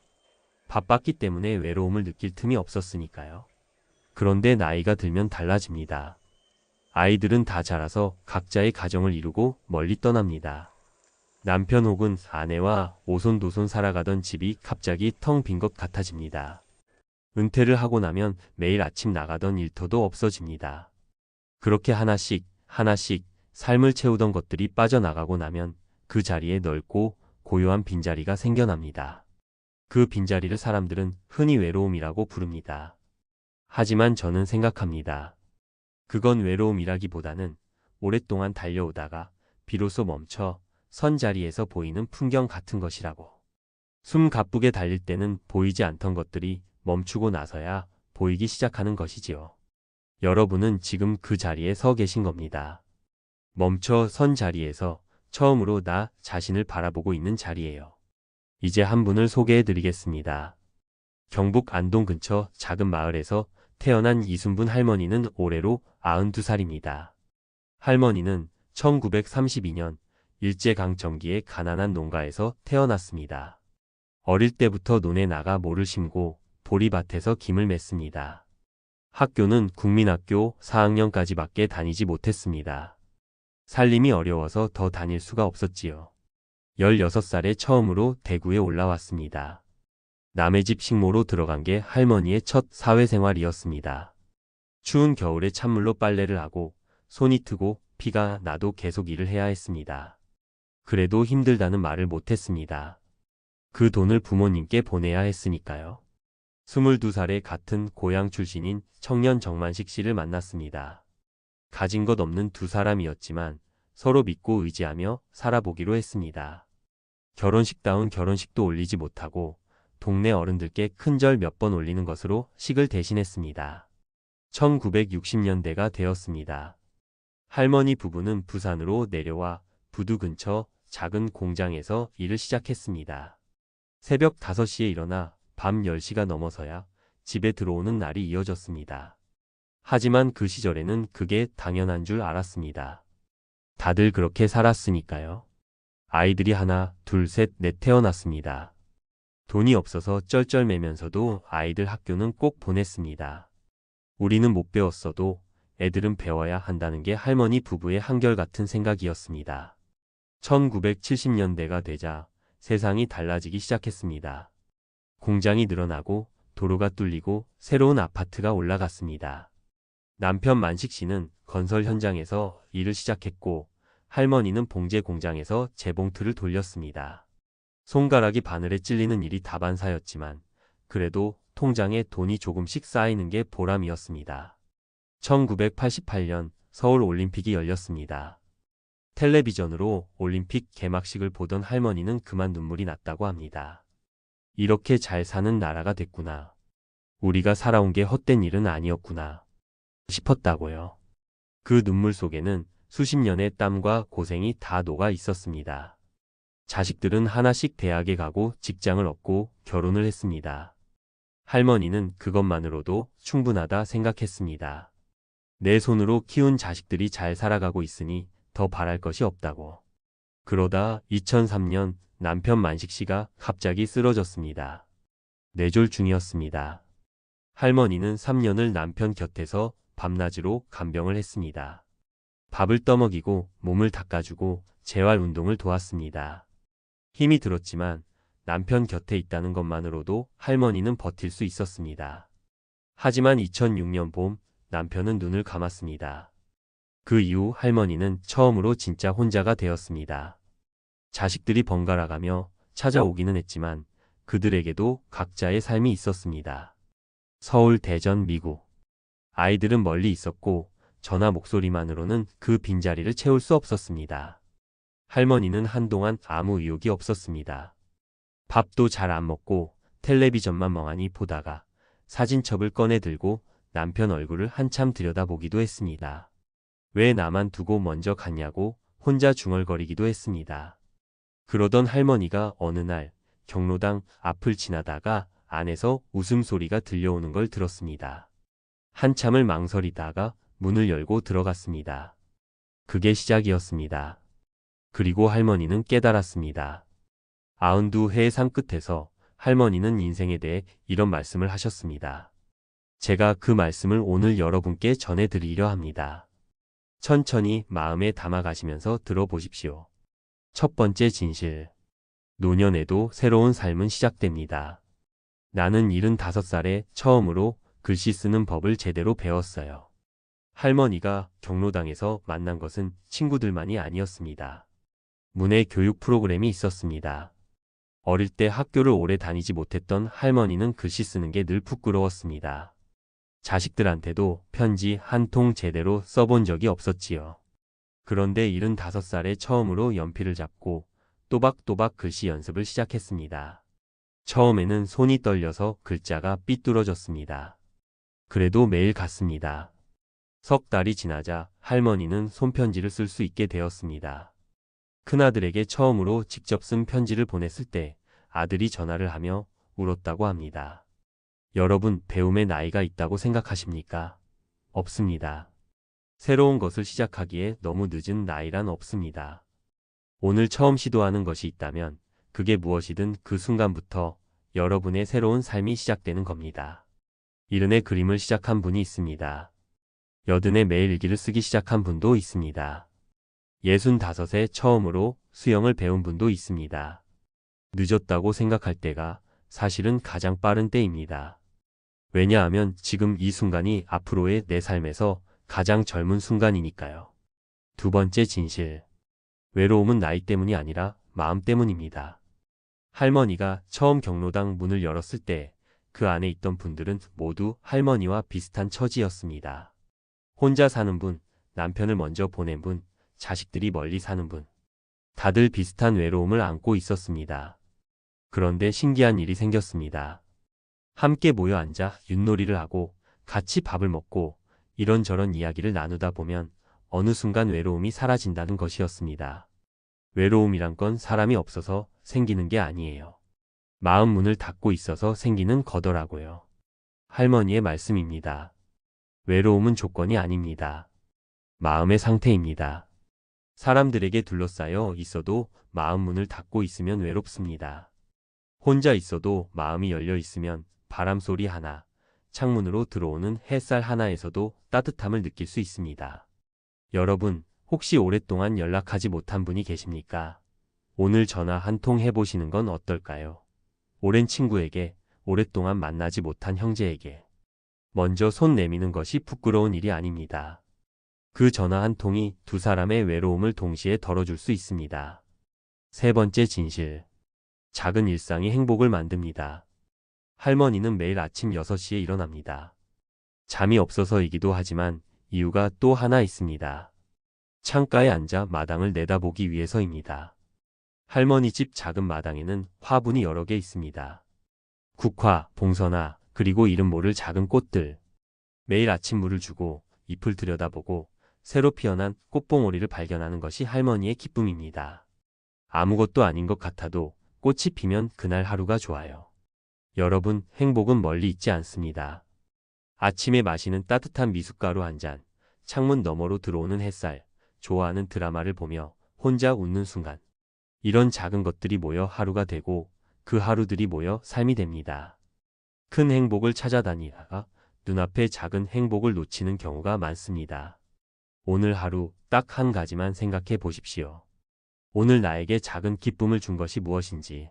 바빴기 때문에 외로움을 느낄 틈이 없었으니까요. 그런데 나이가 들면 달라집니다. 아이들은 다 자라서 각자의 가정을 이루고 멀리 떠납니다. 남편 혹은 아내와 오손도손 살아가던 집이 갑자기 텅 빈 것 같아집니다. 은퇴를 하고 나면 매일 아침 나가던 일터도 없어집니다. 그렇게 하나씩 하나씩 삶을 채우던 것들이 빠져나가고 나면 그 자리에 넓고 고요한 빈자리가 생겨납니다. 그 빈자리를 사람들은 흔히 외로움이라고 부릅니다. 하지만 저는 생각합니다. 그건 외로움이라기보다는 오랫동안 달려오다가 비로소 멈춰 선 자리에서 보이는 풍경 같은 것이라고. 숨 가쁘게 달릴 때는 보이지 않던 것들이 멈추고 나서야 보이기 시작하는 것이지요. 여러분은 지금 그 자리에 서 계신 겁니다. 멈춰 선 자리에서 처음으로 나 자신을 바라보고 있는 자리예요. 이제 한 분을 소개해 드리겠습니다. 경북 안동 근처 작은 마을에서 태어난 이순분 할머니는 올해로 92살입니다. 할머니는 1932년 일제강점기에 가난한 농가에서 태어났습니다. 어릴 때부터 논에 나가 모를 심고 보리밭에서 김을 맸습니다. 학교는 국민학교 4학년까지밖에 다니지 못했습니다. 살림이 어려워서 더 다닐 수가 없었지요. 16살에 처음으로 대구에 올라왔습니다. 남의 집 식모로 들어간 게 할머니의 첫 사회생활이었습니다. 추운 겨울에 찬물로 빨래를 하고 손이 트고 피가 나도 계속 일을 해야 했습니다. 그래도 힘들다는 말을 못했습니다. 그 돈을 부모님께 보내야 했으니까요. 22살에 같은 고향 출신인 청년 정만식 씨를 만났습니다. 가진 것 없는 두 사람이었지만 서로 믿고 의지하며 살아보기로 했습니다. 결혼식다운 결혼식도 올리지 못하고 동네 어른들께 큰절 몇 번 올리는 것으로 식을 대신했습니다. 1960년대가 되었습니다. 할머니 부부는 부산으로 내려와 부두 근처 작은 공장에서 일을 시작했습니다. 새벽 5시에 일어나 밤 10시가 넘어서야 집에 들어오는 날이 이어졌습니다. 하지만 그 시절에는 그게 당연한 줄 알았습니다. 다들 그렇게 살았으니까요. 아이들이 하나, 둘, 셋, 넷 태어났습니다. 돈이 없어서 쩔쩔매면서도 아이들 학교는 꼭 보냈습니다. 우리는 못 배웠어도 애들은 배워야 한다는 게 할머니 부부의 한결같은 생각이었습니다. 1970년대가 되자 세상이 달라지기 시작했습니다. 공장이 늘어나고 도로가 뚫리고 새로운 아파트가 올라갔습니다. 남편 만식 씨는 건설 현장에서 일을 시작했고 할머니는 봉제 공장에서 재봉틀을 돌렸습니다. 손가락이 바늘에 찔리는 일이 다반사였지만 그래도 통장에 돈이 조금씩 쌓이는 게 보람이었습니다. 1988년 서울 올림픽이 열렸습니다. 텔레비전으로 올림픽 개막식을 보던 할머니는 그만 눈물이 났다고 합니다. 이렇게 잘 사는 나라가 됐구나. 우리가 살아온 게 헛된 일은 아니었구나 싶었다고요. 그 눈물 속에는 수십 년의 땀과 고생이 다 녹아 있었습니다. 자식들은 하나씩 대학에 가고 직장을 얻고 결혼을 했습니다. 할머니는 그것만으로도 충분하다 생각했습니다. 내 손으로 키운 자식들이 잘 살아가고 있으니 더 바랄 것이 없다고. 그러다 2003년 남편 만식 씨가 갑자기 쓰러졌습니다. 뇌졸 중이었습니다. 할머니는 3년을 남편 곁에서 밤낮으로 간병을 했습니다. 밥을 떠먹이고 몸을 닦아주고 재활 운동을 도왔습니다. 힘이 들었지만 남편 곁에 있다는 것만으로도 할머니는 버틸 수 있었습니다. 하지만 2006년 봄 남편은 눈을 감았습니다. 그 이후 할머니는 처음으로 진짜 혼자가 되었습니다. 자식들이 번갈아가며 찾아오기는 했지만 그들에게도 각자의 삶이 있었습니다. 서울, 대전, 미국. 아이들은 멀리 있었고 전화 목소리만으로는 그 빈자리를 채울 수 없었습니다. 할머니는 한동안 아무 의욕이 없었습니다. 밥도 잘 안 먹고 텔레비전만 멍하니 보다가 사진첩을 꺼내 들고 남편 얼굴을 한참 들여다보기도 했습니다. 왜 나만 두고 먼저 갔냐고 혼자 중얼거리기도 했습니다. 그러던 할머니가 어느 날 경로당 앞을 지나다가 안에서 웃음소리가 들려오는 걸 들었습니다. 한참을 망설이다가 문을 열고 들어갔습니다. 그게 시작이었습니다. 그리고 할머니는 깨달았습니다. 92회의 삶 끝에서 할머니는 인생에 대해 이런 말씀을 하셨습니다. 제가 그 말씀을 오늘 여러분께 전해드리려 합니다. 천천히 마음에 담아가시면서 들어보십시오. 첫 번째 진실. 노년에도 새로운 삶은 시작됩니다. 나는 75살에 처음으로 글씨 쓰는 법을 제대로 배웠어요. 할머니가 경로당에서 만난 것은 친구들만이 아니었습니다. 문해 교육 프로그램이 있었습니다. 어릴 때 학교를 오래 다니지 못했던 할머니는 글씨 쓰는 게 늘 부끄러웠습니다. 자식들한테도 편지 한 통 제대로 써본 적이 없었지요. 그런데 75살에 처음으로 연필을 잡고 또박또박 글씨 연습을 시작했습니다. 처음에는 손이 떨려서 글자가 삐뚤어졌습니다. 그래도 매일 갔습니다. 석 달이 지나자 할머니는 손편지를 쓸 수 있게 되었습니다. 큰아들에게 처음으로 직접 쓴 편지를 보냈을 때 아들이 전화를 하며 울었다고 합니다. 여러분, 배움에 나이가 있다고 생각하십니까? 없습니다. 새로운 것을 시작하기에 너무 늦은 나이란 없습니다. 오늘 처음 시도하는 것이 있다면 그게 무엇이든 그 순간부터 여러분의 새로운 삶이 시작되는 겁니다. 70에 그림을 시작한 분이 있습니다. 80에 매일 일기를 쓰기 시작한 분도 있습니다. 65에 처음으로 수영을 배운 분도 있습니다. 늦었다고 생각할 때가 사실은 가장 빠른 때입니다. 왜냐하면 지금 이 순간이 앞으로의 내 삶에서 가장 젊은 순간이니까요. 두 번째 진실. 외로움은 나이 때문이 아니라 마음 때문입니다. 할머니가 처음 경로당 문을 열었을 때 그 안에 있던 분들은 모두 할머니와 비슷한 처지였습니다. 혼자 사는 분, 남편을 먼저 보낸 분, 자식들이 멀리 사는 분. 다들 비슷한 외로움을 안고 있었습니다. 그런데 신기한 일이 생겼습니다. 함께 모여 앉아 윷놀이를 하고 같이 밥을 먹고 이런저런 이야기를 나누다 보면 어느 순간 외로움이 사라진다는 것이었습니다. 외로움이란 건 사람이 없어서 생기는 게 아니에요. 마음 문을 닫고 있어서 생기는 거더라고요. 할머니의 말씀입니다. 외로움은 조건이 아닙니다. 마음의 상태입니다. 사람들에게 둘러싸여 있어도 마음 문을 닫고 있으면 외롭습니다. 혼자 있어도 마음이 열려 있으면 바람 소리 하나, 창문으로 들어오는 햇살 하나에서도 따뜻함을 느낄 수 있습니다. 여러분, 혹시 오랫동안 연락하지 못한 분이 계십니까? 오늘 전화 한 통 해보시는 건 어떨까요? 오랜 친구에게, 오랫동안 만나지 못한 형제에게. 먼저 손 내미는 것이 부끄러운 일이 아닙니다. 그 전화 한 통이 두 사람의 외로움을 동시에 덜어줄 수 있습니다. 세 번째 진실. 작은 일상이 행복을 만듭니다. 할머니는 매일 아침 6시에 일어납니다. 잠이 없어서이기도 하지만 이유가 또 하나 있습니다. 창가에 앉아 마당을 내다보기 위해서입니다. 할머니 집 작은 마당에는 화분이 여러 개 있습니다. 국화, 봉선화, 그리고 이름 모를 작은 꽃들. 매일 아침 물을 주고 잎을 들여다보고 새로 피어난 꽃봉오리를 발견하는 것이 할머니의 기쁨입니다. 아무것도 아닌 것 같아도 꽃이 피면 그날 하루가 좋아요. 여러분, 행복은 멀리 있지 않습니다. 아침에 마시는 따뜻한 미숫가루 한 잔, 창문 너머로 들어오는 햇살, 좋아하는 드라마를 보며 혼자 웃는 순간. 이런 작은 것들이 모여 하루가 되고 그 하루들이 모여 삶이 됩니다. 큰 행복을 찾아다니다가 눈앞에 작은 행복을 놓치는 경우가 많습니다. 오늘 하루 딱 한 가지만 생각해 보십시오. 오늘 나에게 작은 기쁨을 준 것이 무엇인지.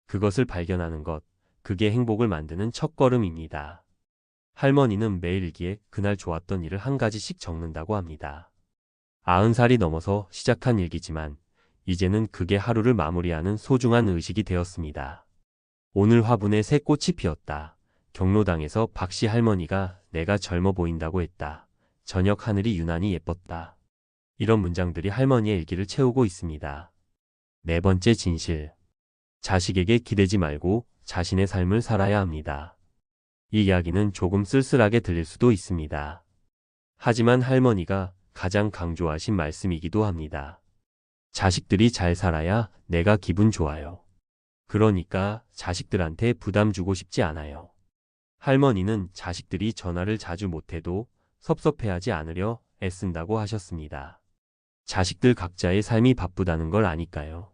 그것을 발견하는 것, 그게 행복을 만드는 첫걸음입니다. 할머니는 매일 일기에 그날 좋았던 일을 한 가지씩 적는다고 합니다. 90살이 넘어서 시작한 일기지만 이제는 그게 하루를 마무리하는 소중한 의식이 되었습니다. 오늘 화분에 새 꽃이 피었다. 경로당에서 박씨 할머니가 내가 젊어 보인다고 했다. 저녁 하늘이 유난히 예뻤다. 이런 문장들이 할머니의 일기를 채우고 있습니다. 네 번째 진실. 자식에게 기대지 말고 자신의 삶을 살아야 합니다. 이 이야기는 조금 쓸쓸하게 들릴 수도 있습니다. 하지만 할머니가 가장 강조하신 말씀이기도 합니다. 자식들이 잘 살아야 내가 기분 좋아요. 그러니까 자식들한테 부담 주고 싶지 않아요. 할머니는 자식들이 전화를 자주 못해도 섭섭해하지 않으려 애쓴다고 하셨습니다. 자식들 각자의 삶이 바쁘다는 걸 아니까요.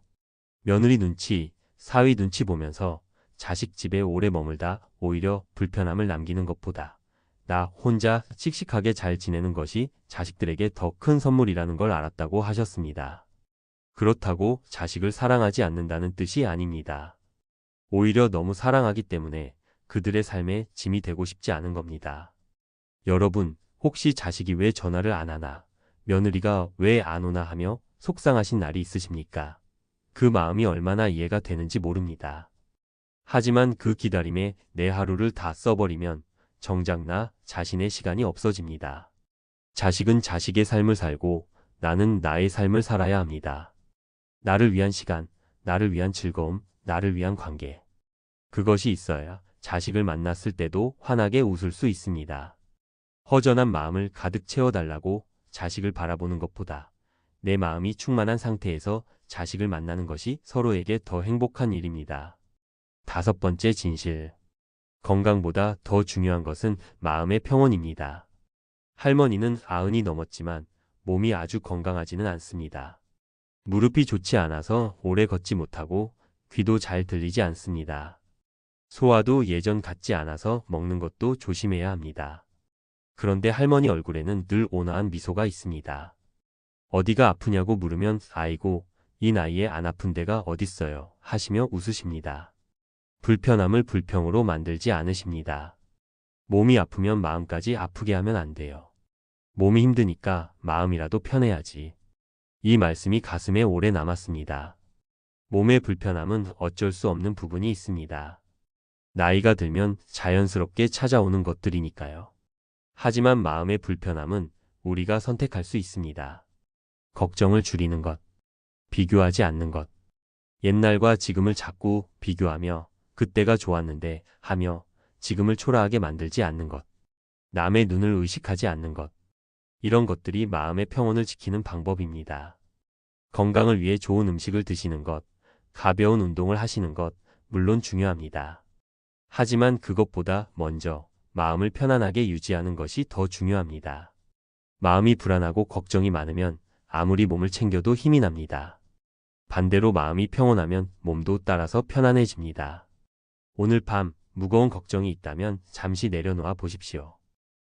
며느리 눈치, 사위 눈치 보면서 자식 집에 오래 머물다 오히려 불편함을 남기는 것보다 나 혼자 씩씩하게 잘 지내는 것이 자식들에게 더 큰 선물이라는 걸 알았다고 하셨습니다. 그렇다고 자식을 사랑하지 않는다는 뜻이 아닙니다. 오히려 너무 사랑하기 때문에 그들의 삶에 짐이 되고 싶지 않은 겁니다. 여러분, 혹시 자식이 왜 전화를 안 하나, 며느리가 왜 안 오나 하며 속상하신 날이 있으십니까? 그 마음이 얼마나 이해가 되는지 모릅니다. 하지만 그 기다림에 내 하루를 다 써버리면 정작 나 자신의 시간이 없어집니다. 자식은 자식의 삶을 살고 나는 나의 삶을 살아야 합니다. 나를 위한 시간, 나를 위한 즐거움, 나를 위한 관계. 그것이 있어야 자식을 만났을 때도 환하게 웃을 수 있습니다. 허전한 마음을 가득 채워달라고 자식을 바라보는 것보다 내 마음이 충만한 상태에서 자식을 만나는 것이 서로에게 더 행복한 일입니다. 다섯 번째 진실. 건강보다 더 중요한 것은 마음의 평온입니다. 할머니는 90이 넘었지만 몸이 아주 건강하지는 않습니다. 무릎이 좋지 않아서 오래 걷지 못하고 귀도 잘 들리지 않습니다. 소화도 예전 같지 않아서 먹는 것도 조심해야 합니다. 그런데 할머니 얼굴에는 늘 온화한 미소가 있습니다. 어디가 아프냐고 물으면 아이고, 이 나이에 안 아픈 데가 어딨어요 하시며 웃으십니다. 불편함을 불평으로 만들지 않으십니다. 몸이 아프면 마음까지 아프게 하면 안 돼요. 몸이 힘드니까 마음이라도 편해야지. 이 말씀이 가슴에 오래 남았습니다. 몸의 불편함은 어쩔 수 없는 부분이 있습니다. 나이가 들면 자연스럽게 찾아오는 것들이니까요. 하지만 마음의 불편함은 우리가 선택할 수 있습니다. 걱정을 줄이는 것, 비교하지 않는 것, 옛날과 지금을 자꾸 비교하며 그때가 좋았는데 하며 지금을 초라하게 만들지 않는 것, 남의 눈을 의식하지 않는 것, 이런 것들이 마음의 평온을 지키는 방법입니다. 건강을 위해 좋은 음식을 드시는 것, 가벼운 운동을 하시는 것, 물론 중요합니다. 하지만 그것보다 먼저 마음을 편안하게 유지하는 것이 더 중요합니다. 마음이 불안하고 걱정이 많으면 아무리 몸을 챙겨도 힘이 납니다. 반대로 마음이 평온하면 몸도 따라서 편안해집니다. 오늘 밤 무거운 걱정이 있다면 잠시 내려놓아 보십시오.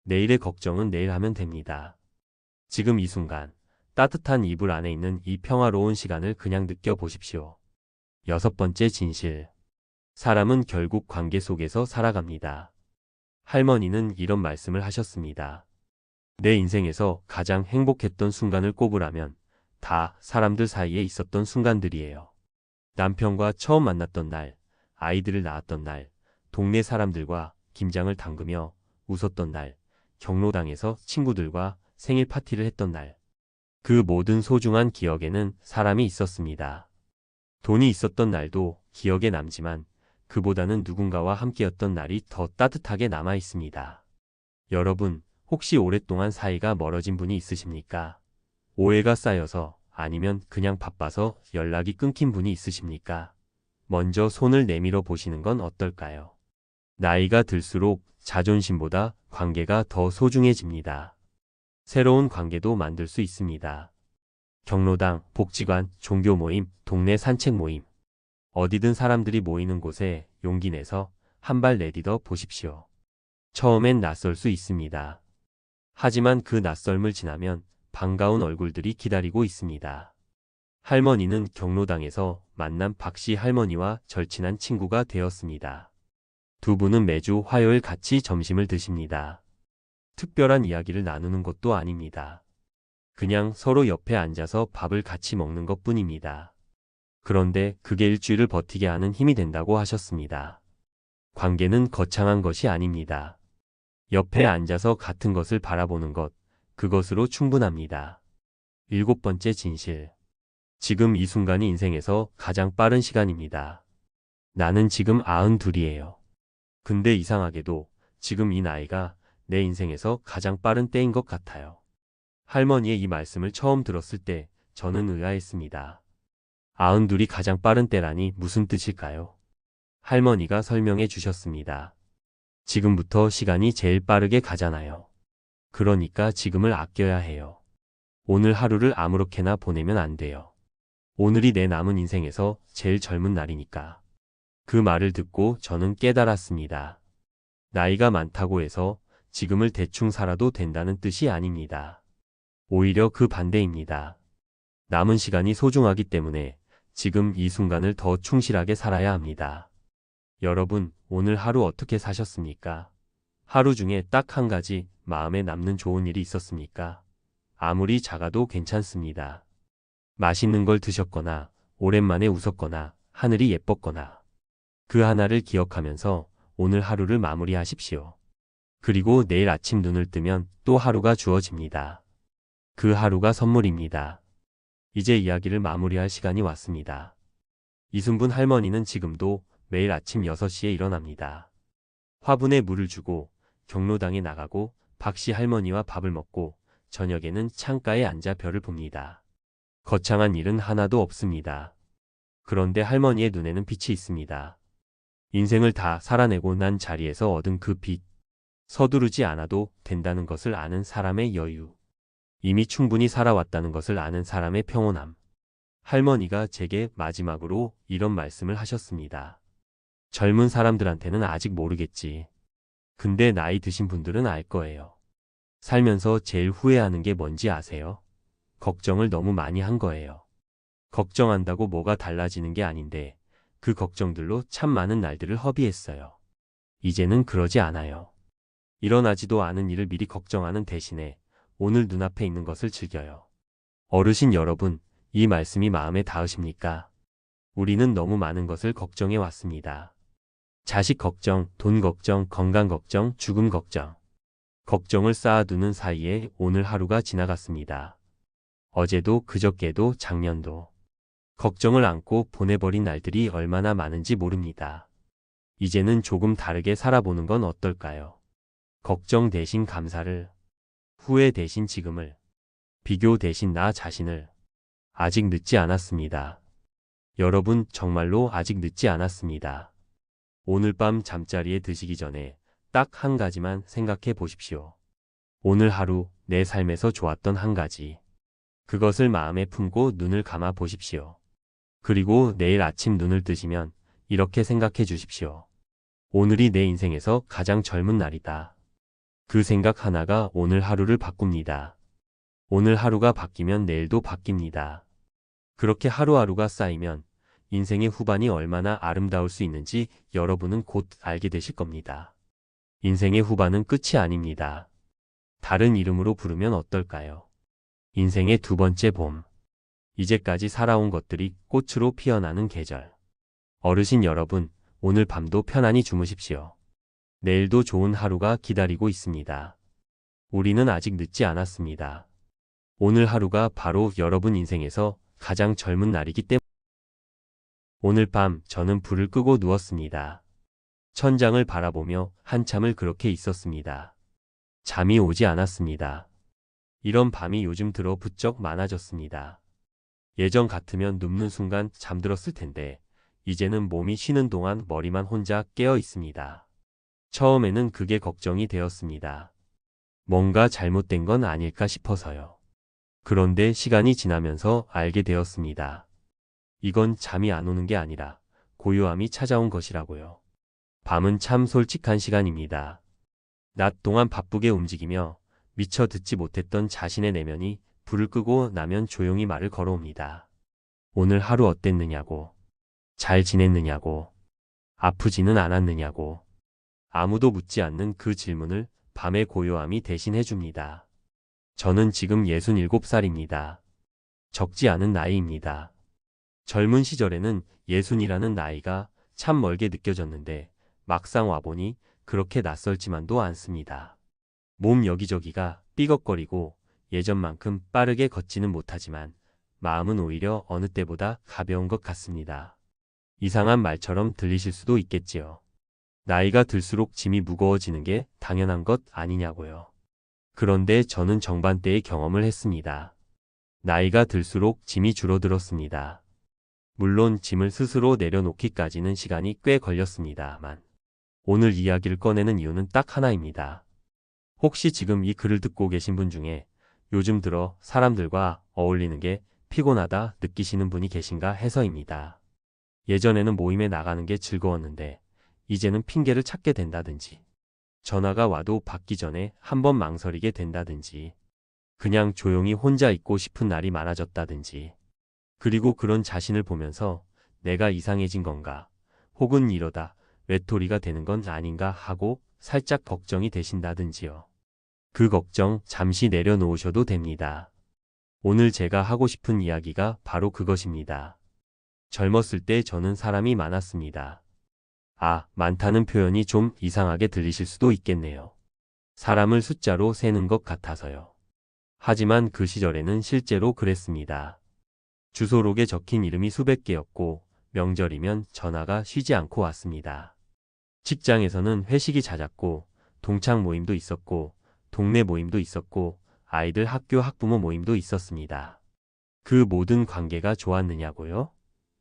내일의 걱정은 내일 하면 됩니다. 지금 이 순간 따뜻한 이불 안에 있는 이 평화로운 시간을 그냥 느껴보십시오. 여섯 번째 진실. 사람은 결국 관계 속에서 살아갑니다. 할머니는 이런 말씀을 하셨습니다. 내 인생에서 가장 행복했던 순간을 꼽으라면 다 사람들 사이에 있었던 순간들이에요. 남편과 처음 만났던 날, 아이들을 낳았던 날, 동네 사람들과 김장을 담그며 웃었던 날, 경로당에서 친구들과 생일 파티를 했던 날. 그 모든 소중한 기억에는 사람이 있었습니다. 돈이 있었던 날도 기억에 남지만 그보다는 누군가와 함께였던 날이 더 따뜻하게 남아 있습니다. 여러분, 혹시 오랫동안 사이가 멀어진 분이 있으십니까? 오해가 쌓여서 아니면 그냥 바빠서 연락이 끊긴 분이 있으십니까? 먼저 손을 내밀어 보시는 건 어떨까요? 나이가 들수록 자존심보다 관계가 더 소중해집니다. 새로운 관계도 만들 수 있습니다. 경로당, 복지관, 종교 모임, 동네 산책 모임. 어디든 사람들이 모이는 곳에 용기 내서 한 발 내디뎌 보십시오. 처음엔 낯설 수 있습니다. 하지만 그 낯설음을 지나면 반가운 얼굴들이 기다리고 있습니다. 할머니는 경로당에서 만난 박씨 할머니와 절친한 친구가 되었습니다. 두 분은 매주 화요일 같이 점심을 드십니다. 특별한 이야기를 나누는 것도 아닙니다. 그냥 서로 옆에 앉아서 밥을 같이 먹는 것뿐입니다. 그런데 그게 일주일을 버티게 하는 힘이 된다고 하셨습니다. 관계는 거창한 것이 아닙니다. 옆에 앉아서 같은 것을 바라보는 것, 그것으로 충분합니다. 7번째 진실. 지금 이 순간이 인생에서 가장 빠른 시간입니다. 나는 지금 92이에요. 근데 이상하게도 지금 이 나이가 내 인생에서 가장 빠른 때인 것 같아요. 할머니의 이 말씀을 처음 들었을 때 저는 의아했습니다. 92이 가장 빠른 때라니 무슨 뜻일까요? 할머니가 설명해 주셨습니다. 지금부터 시간이 제일 빠르게 가잖아요. 그러니까 지금을 아껴야 해요. 오늘 하루를 아무렇게나 보내면 안 돼요. 오늘이 내 남은 인생에서 제일 젊은 날이니까. 그 말을 듣고 저는 깨달았습니다. 나이가 많다고 해서 지금을 대충 살아도 된다는 뜻이 아닙니다. 오히려 그 반대입니다. 남은 시간이 소중하기 때문에 지금 이 순간을 더 충실하게 살아야 합니다. 여러분, 오늘 하루 어떻게 사셨습니까? 하루 중에 딱 한 가지 마음에 남는 좋은 일이 있었습니까? 아무리 작아도 괜찮습니다. 맛있는 걸 드셨거나, 오랜만에 웃었거나, 하늘이 예뻤거나. 그 하나를 기억하면서 오늘 하루를 마무리하십시오. 그리고 내일 아침 눈을 뜨면 또 하루가 주어집니다. 그 하루가 선물입니다. 이제 이야기를 마무리할 시간이 왔습니다. 이순분 할머니는 지금도 매일 아침 6시에 일어납니다. 화분에 물을 주고 경로당에 나가고 박씨 할머니와 밥을 먹고 저녁에는 창가에 앉아 별을 봅니다. 거창한 일은 하나도 없습니다. 그런데 할머니의 눈에는 빛이 있습니다. 인생을 다 살아내고 난 자리에서 얻은 그 빛. 서두르지 않아도 된다는 것을 아는 사람의 여유. 이미 충분히 살아왔다는 것을 아는 사람의 평온함. 할머니가 제게 마지막으로 이런 말씀을 하셨습니다. 젊은 사람들한테는 아직 모르겠지. 근데 나이 드신 분들은 알 거예요. 살면서 제일 후회하는 게 뭔지 아세요? 걱정을 너무 많이 한 거예요. 걱정한다고 뭐가 달라지는 게 아닌데 그 걱정들로 참 많은 날들을 허비했어요. 이제는 그러지 않아요. 일어나지도 않은 일을 미리 걱정하는 대신에 오늘 눈앞에 있는 것을 즐겨요. 어르신 여러분, 이 말씀이 마음에 닿으십니까? 우리는 너무 많은 것을 걱정해 왔습니다. 자식 걱정, 돈 걱정, 건강 걱정, 죽음 걱정. 걱정을 쌓아두는 사이에 오늘 하루가 지나갔습니다. 어제도 그저께도 작년도. 걱정을 안고 보내버린 날들이 얼마나 많은지 모릅니다. 이제는 조금 다르게 살아보는 건 어떨까요? 걱정 대신 감사를, 후회 대신 지금을, 비교 대신 나 자신을. 아직 늦지 않았습니다. 여러분, 정말로 아직 늦지 않았습니다. 오늘 밤 잠자리에 드시기 전에 딱 한 가지만 생각해 보십시오. 오늘 하루 내 삶에서 좋았던 한 가지. 그것을 마음에 품고 눈을 감아 보십시오. 그리고 내일 아침 눈을 뜨시면 이렇게 생각해 주십시오. 오늘이 내 인생에서 가장 젊은 날이다. 그 생각 하나가 오늘 하루를 바꿉니다. 오늘 하루가 바뀌면 내일도 바뀝니다. 그렇게 하루하루가 쌓이면 인생의 후반이 얼마나 아름다울 수 있는지 여러분은 곧 알게 되실 겁니다. 인생의 후반은 끝이 아닙니다. 다른 이름으로 부르면 어떨까요? 인생의 두 번째 봄. 이제까지 살아온 것들이 꽃으로 피어나는 계절. 어르신 여러분, 오늘 밤도 편안히 주무십시오. 내일도 좋은 하루가 기다리고 있습니다. 우리는 아직 늦지 않았습니다. 오늘 하루가 바로 여러분 인생에서 가장 젊은 날이기 때문에 오늘 밤 저는 불을 끄고 누웠습니다. 천장을 바라보며 한참을 그렇게 있었습니다. 잠이 오지 않았습니다. 이런 밤이 요즘 들어 부쩍 많아졌습니다. 예전 같으면 눕는 순간 잠들었을 텐데 이제는 몸이 쉬는 동안 머리만 혼자 깨어 있습니다. 처음에는 그게 걱정이 되었습니다. 뭔가 잘못된 건 아닐까 싶어서요. 그런데 시간이 지나면서 알게 되었습니다. 이건 잠이 안 오는 게 아니라 고요함이 찾아온 것이라고요. 밤은 참 솔직한 시간입니다. 낮 동안 바쁘게 움직이며 미처 듣지 못했던 자신의 내면이 불을 끄고 나면 조용히 말을 걸어옵니다. 오늘 하루 어땠느냐고, 잘 지냈느냐고, 아프지는 않았느냐고. 아무도 묻지 않는 그 질문을 밤의 고요함이 대신해 줍니다. 저는 지금 67살입니다. 적지 않은 나이입니다. 젊은 시절에는 60이라는 나이가 참 멀게 느껴졌는데 막상 와보니 그렇게 낯설지만도 않습니다. 몸 여기저기가 삐걱거리고 예전만큼 빠르게 걷지는 못하지만 마음은 오히려 어느 때보다 가벼운 것 같습니다. 이상한 말처럼 들리실 수도 있겠지요. 나이가 들수록 짐이 무거워지는 게 당연한 것 아니냐고요. 그런데 저는 정반대의 경험을 했습니다. 나이가 들수록 짐이 줄어들었습니다. 물론 짐을 스스로 내려놓기까지는 시간이 꽤 걸렸습니다만 오늘 이야기를 꺼내는 이유는 딱 하나입니다. 혹시 지금 이 글을 듣고 계신 분 중에 요즘 들어 사람들과 어울리는 게 피곤하다 느끼시는 분이 계신가 해서입니다. 예전에는 모임에 나가는 게 즐거웠는데 이제는 핑계를 찾게 된다든지 전화가 와도 받기 전에 한번 망설이게 된다든지 그냥 조용히 혼자 있고 싶은 날이 많아졌다든지 그리고 그런 자신을 보면서 내가 이상해진 건가 혹은 이러다 외톨이가 되는 건 아닌가 하고 살짝 걱정이 되신다든지요. 그 걱정 잠시 내려놓으셔도 됩니다. 오늘 제가 하고 싶은 이야기가 바로 그것입니다. 젊었을 때 저는 사람이 많았습니다. 많다는 표현이 좀 이상하게 들리실 수도 있겠네요. 사람을 숫자로 세는 것 같아서요. 하지만 그 시절에는 실제로 그랬습니다. 주소록에 적힌 이름이 수백 개였고 명절이면 전화가 쉬지 않고 왔습니다. 직장에서는 회식이 잦았고 동창 모임도 있었고 동네 모임도 있었고 아이들 학교 학부모 모임도 있었습니다. 그 모든 관계가 좋았느냐고요?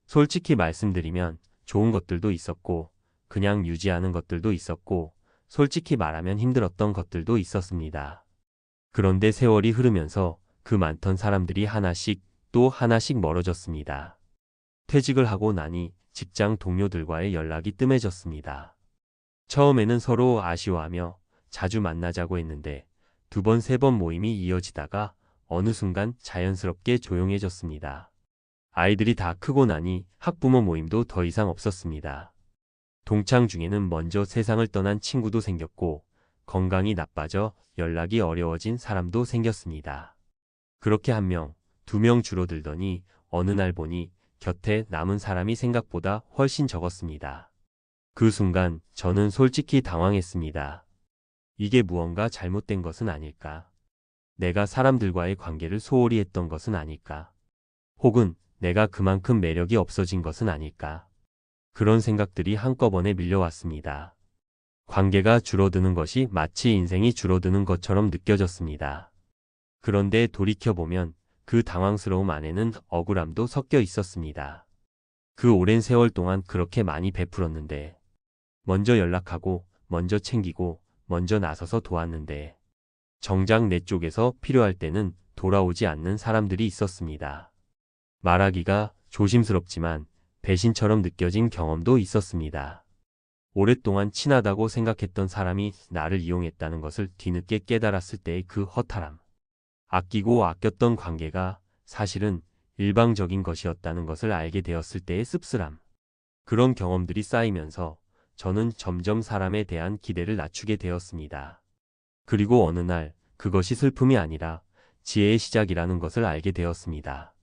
솔직히 말씀드리면 좋은 것들도 있었고 그냥 유지하는 것들도 있었고 솔직히 말하면 힘들었던 것들도 있었습니다. 그런데 세월이 흐르면서 그 많던 사람들이 하나씩 또 하나씩 멀어졌습니다. 퇴직을 하고 나니 직장 동료들과의 연락이 뜸해졌습니다. 처음에는 서로 아쉬워하며 자주 만나자고 했는데 2번, 3번 모임이 이어지다가 어느 순간 자연스럽게 조용해졌습니다. 아이들이 다 크고 나니 학부모 모임도 더 이상 없었습니다. 동창 중에는 먼저 세상을 떠난 친구도 생겼고 건강이 나빠져 연락이 어려워진 사람도 생겼습니다. 그렇게 1명, 2명 줄어들더니 어느 날 보니 곁에 남은 사람이 생각보다 훨씬 적었습니다. 그 순간 저는 솔직히 당황했습니다. 이게 무언가 잘못된 것은 아닐까? 내가 사람들과의 관계를 소홀히 했던 것은 아닐까? 혹은 내가 그만큼 매력이 없어진 것은 아닐까? 그런 생각들이 한꺼번에 밀려왔습니다. 관계가 줄어드는 것이 마치 인생이 줄어드는 것처럼 느껴졌습니다. 그런데 돌이켜보면 그 당황스러움 안에는 억울함도 섞여 있었습니다. 그 오랜 세월 동안 그렇게 많이 베풀었는데, 먼저 연락하고, 먼저 챙기고, 먼저 나서서 도왔는데, 정작 내 쪽에서 필요할 때는 돌아오지 않는 사람들이 있었습니다. 말하기가 조심스럽지만 배신처럼 느껴진 경험도 있었습니다. 오랫동안 친하다고 생각했던 사람이 나를 이용했다는 것을 뒤늦게 깨달았을 때의 그 허탈함. 아끼고 아꼈던 관계가 사실은 일방적인 것이었다는 것을 알게 되었을 때의 씁쓸함. 그런 경험들이 쌓이면서 저는 점점 사람에 대한 기대를 낮추게 되었습니다. 그리고 어느 날 그것이 슬픔이 아니라 지혜의 시작이라는 것을 알게 되었습니다.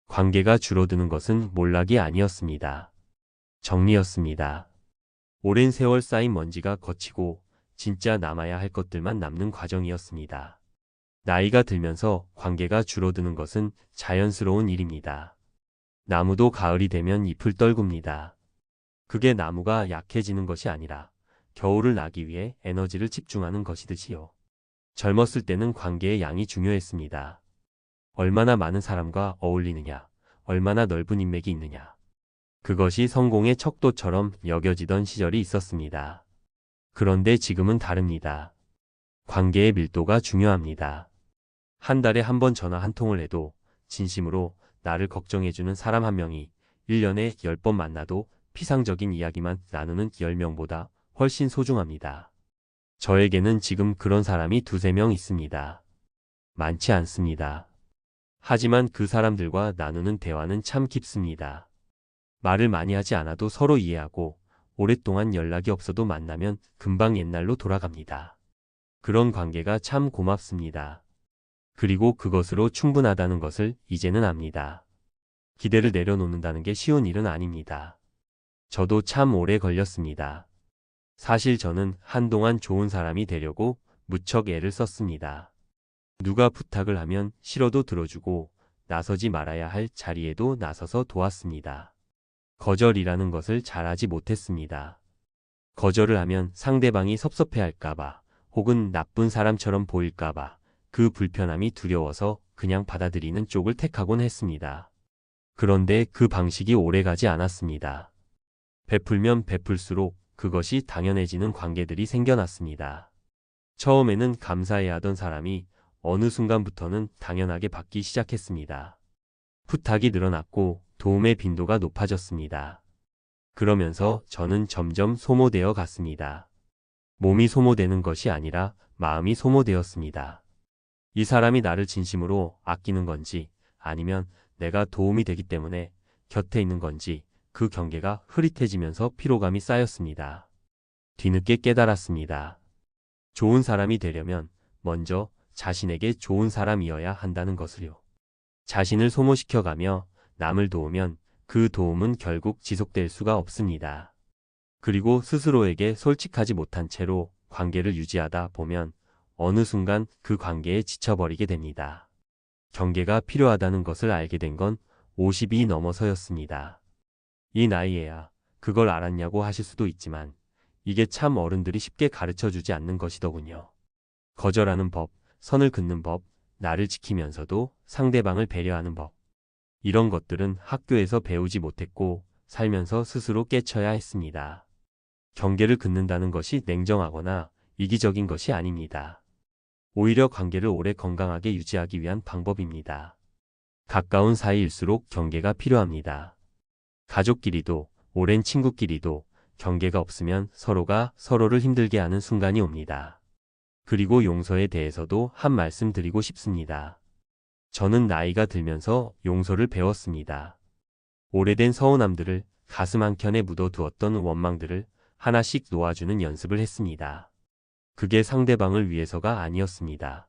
관계가 줄어드는 것은 몰락이 아니었습니다. 정리였습니다. 오랜 세월 쌓인 먼지가 걷히고 진짜 남아야 할 것들만 남는 과정이었습니다. 나이가 들면서 관계가 줄어드는 것은 자연스러운 일입니다. 나무도 가을이 되면 잎을 떨굽니다. 그게 나무가 약해지는 것이 아니라 겨울을 나기 위해 에너지를 집중하는 것이듯이요. 젊었을 때는 관계의 양이 중요했습니다. 얼마나 많은 사람과 어울리느냐, 얼마나 넓은 인맥이 있느냐. 그것이 성공의 척도처럼 여겨지던 시절이 있었습니다. 그런데 지금은 다릅니다. 관계의 밀도가 중요합니다. 한 달에 한 번 전화 한 통을 해도 진심으로 나를 걱정해주는 사람 한 명이 1년에 10번 만나도 피상적인 이야기만 나누는 10명보다 훨씬 소중합니다. 저에게는 지금 그런 사람이 두세 명 있습니다. 많지 않습니다. 하지만 그 사람들과 나누는 대화는 참 깊습니다. 말을 많이 하지 않아도 서로 이해하고 오랫동안 연락이 없어도 만나면 금방 옛날로 돌아갑니다. 그런 관계가 참 고맙습니다. 그리고 그것으로 충분하다는 것을 이제는 압니다. 기대를 내려놓는다는 게 쉬운 일은 아닙니다. 저도 참 오래 걸렸습니다. 사실 저는 한동안 좋은 사람이 되려고 무척 애를 썼습니다. 누가 부탁을 하면 싫어도 들어주고 나서지 말아야 할 자리에도 나서서 도왔습니다. 거절이라는 것을 잘하지 못했습니다. 거절을 하면 상대방이 섭섭해할까봐 혹은 나쁜 사람처럼 보일까봐 그 불편함이 두려워서 그냥 받아들이는 쪽을 택하곤 했습니다. 그런데 그 방식이 오래가지 않았습니다. 베풀면 베풀수록 그것이 당연해지는 관계들이 생겨났습니다. 처음에는 감사해야 하던 사람이 어느 순간부터는 당연하게 받기 시작했습니다. 부탁이 늘어났고 도움의 빈도가 높아졌습니다. 그러면서 저는 점점 소모되어 갔습니다. 몸이 소모되는 것이 아니라 마음이 소모되었습니다. 이 사람이 나를 진심으로 아끼는 건지 아니면 내가 도움이 되기 때문에 곁에 있는 건지 그 경계가 흐릿해지면서 피로감이 쌓였습니다. 뒤늦게 깨달았습니다. 좋은 사람이 되려면 먼저 자신에게 좋은 사람이어야 한다는 것을요. 자신을 소모시켜가며 남을 도우면 그 도움은 결국 지속될 수가 없습니다. 그리고 스스로에게 솔직하지 못한 채로 관계를 유지하다 보면 어느 순간 그 관계에 지쳐버리게 됩니다. 경계가 필요하다는 것을 알게 된 건 50이 넘어서였습니다. 이 나이에야 그걸 알았냐고 하실 수도 있지만 이게 참 어른들이 쉽게 가르쳐주지 않는 것이더군요. 거절하는 법, 선을 긋는 법, 나를 지키면서도 상대방을 배려하는 법. 이런 것들은 학교에서 배우지 못했고 살면서 스스로 깨쳐야 했습니다. 경계를 긋는다는 것이 냉정하거나 이기적인 것이 아닙니다. 오히려 관계를 오래 건강하게 유지하기 위한 방법입니다. 가까운 사이일수록 경계가 필요합니다. 가족끼리도 오랜 친구끼리도 경계가 없으면 서로가 서로를 힘들게 하는 순간이 옵니다. 그리고 용서에 대해서도 한 말씀 드리고 싶습니다. 저는 나이가 들면서 용서를 배웠습니다. 오래된 서운함들을 가슴 한켠에 묻어두었던 원망들을 하나씩 놓아주는 연습을 했습니다. 그게 상대방을 위해서가 아니었습니다.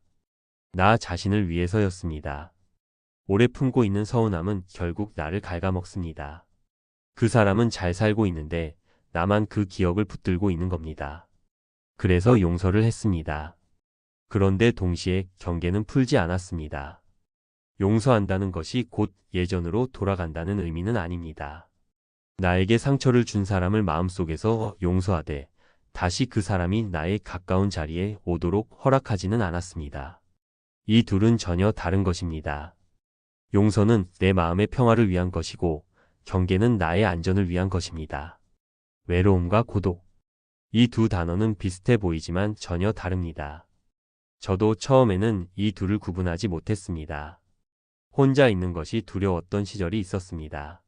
나 자신을 위해서였습니다. 오래 품고 있는 서운함은 결국 나를 갉아먹습니다. 그 사람은 잘 살고 있는데 나만 그 기억을 붙들고 있는 겁니다. 그래서 용서를 했습니다. 그런데 동시에 경계는 풀지 않았습니다. 용서한다는 것이 곧 예전으로 돌아간다는 의미는 아닙니다. 나에게 상처를 준 사람을 마음속에서 용서하되 다시 그 사람이 나의 가까운 자리에 오도록 허락하지는 않았습니다. 이 둘은 전혀 다른 것입니다. 용서는 내 마음의 평화를 위한 것이고 경계는 나의 안전을 위한 것입니다. 외로움과 고독. 이 두 단어는 비슷해 보이지만 전혀 다릅니다. 저도 처음에는 이 둘을 구분하지 못했습니다. 혼자 있는 것이 두려웠던 시절이 있었습니다.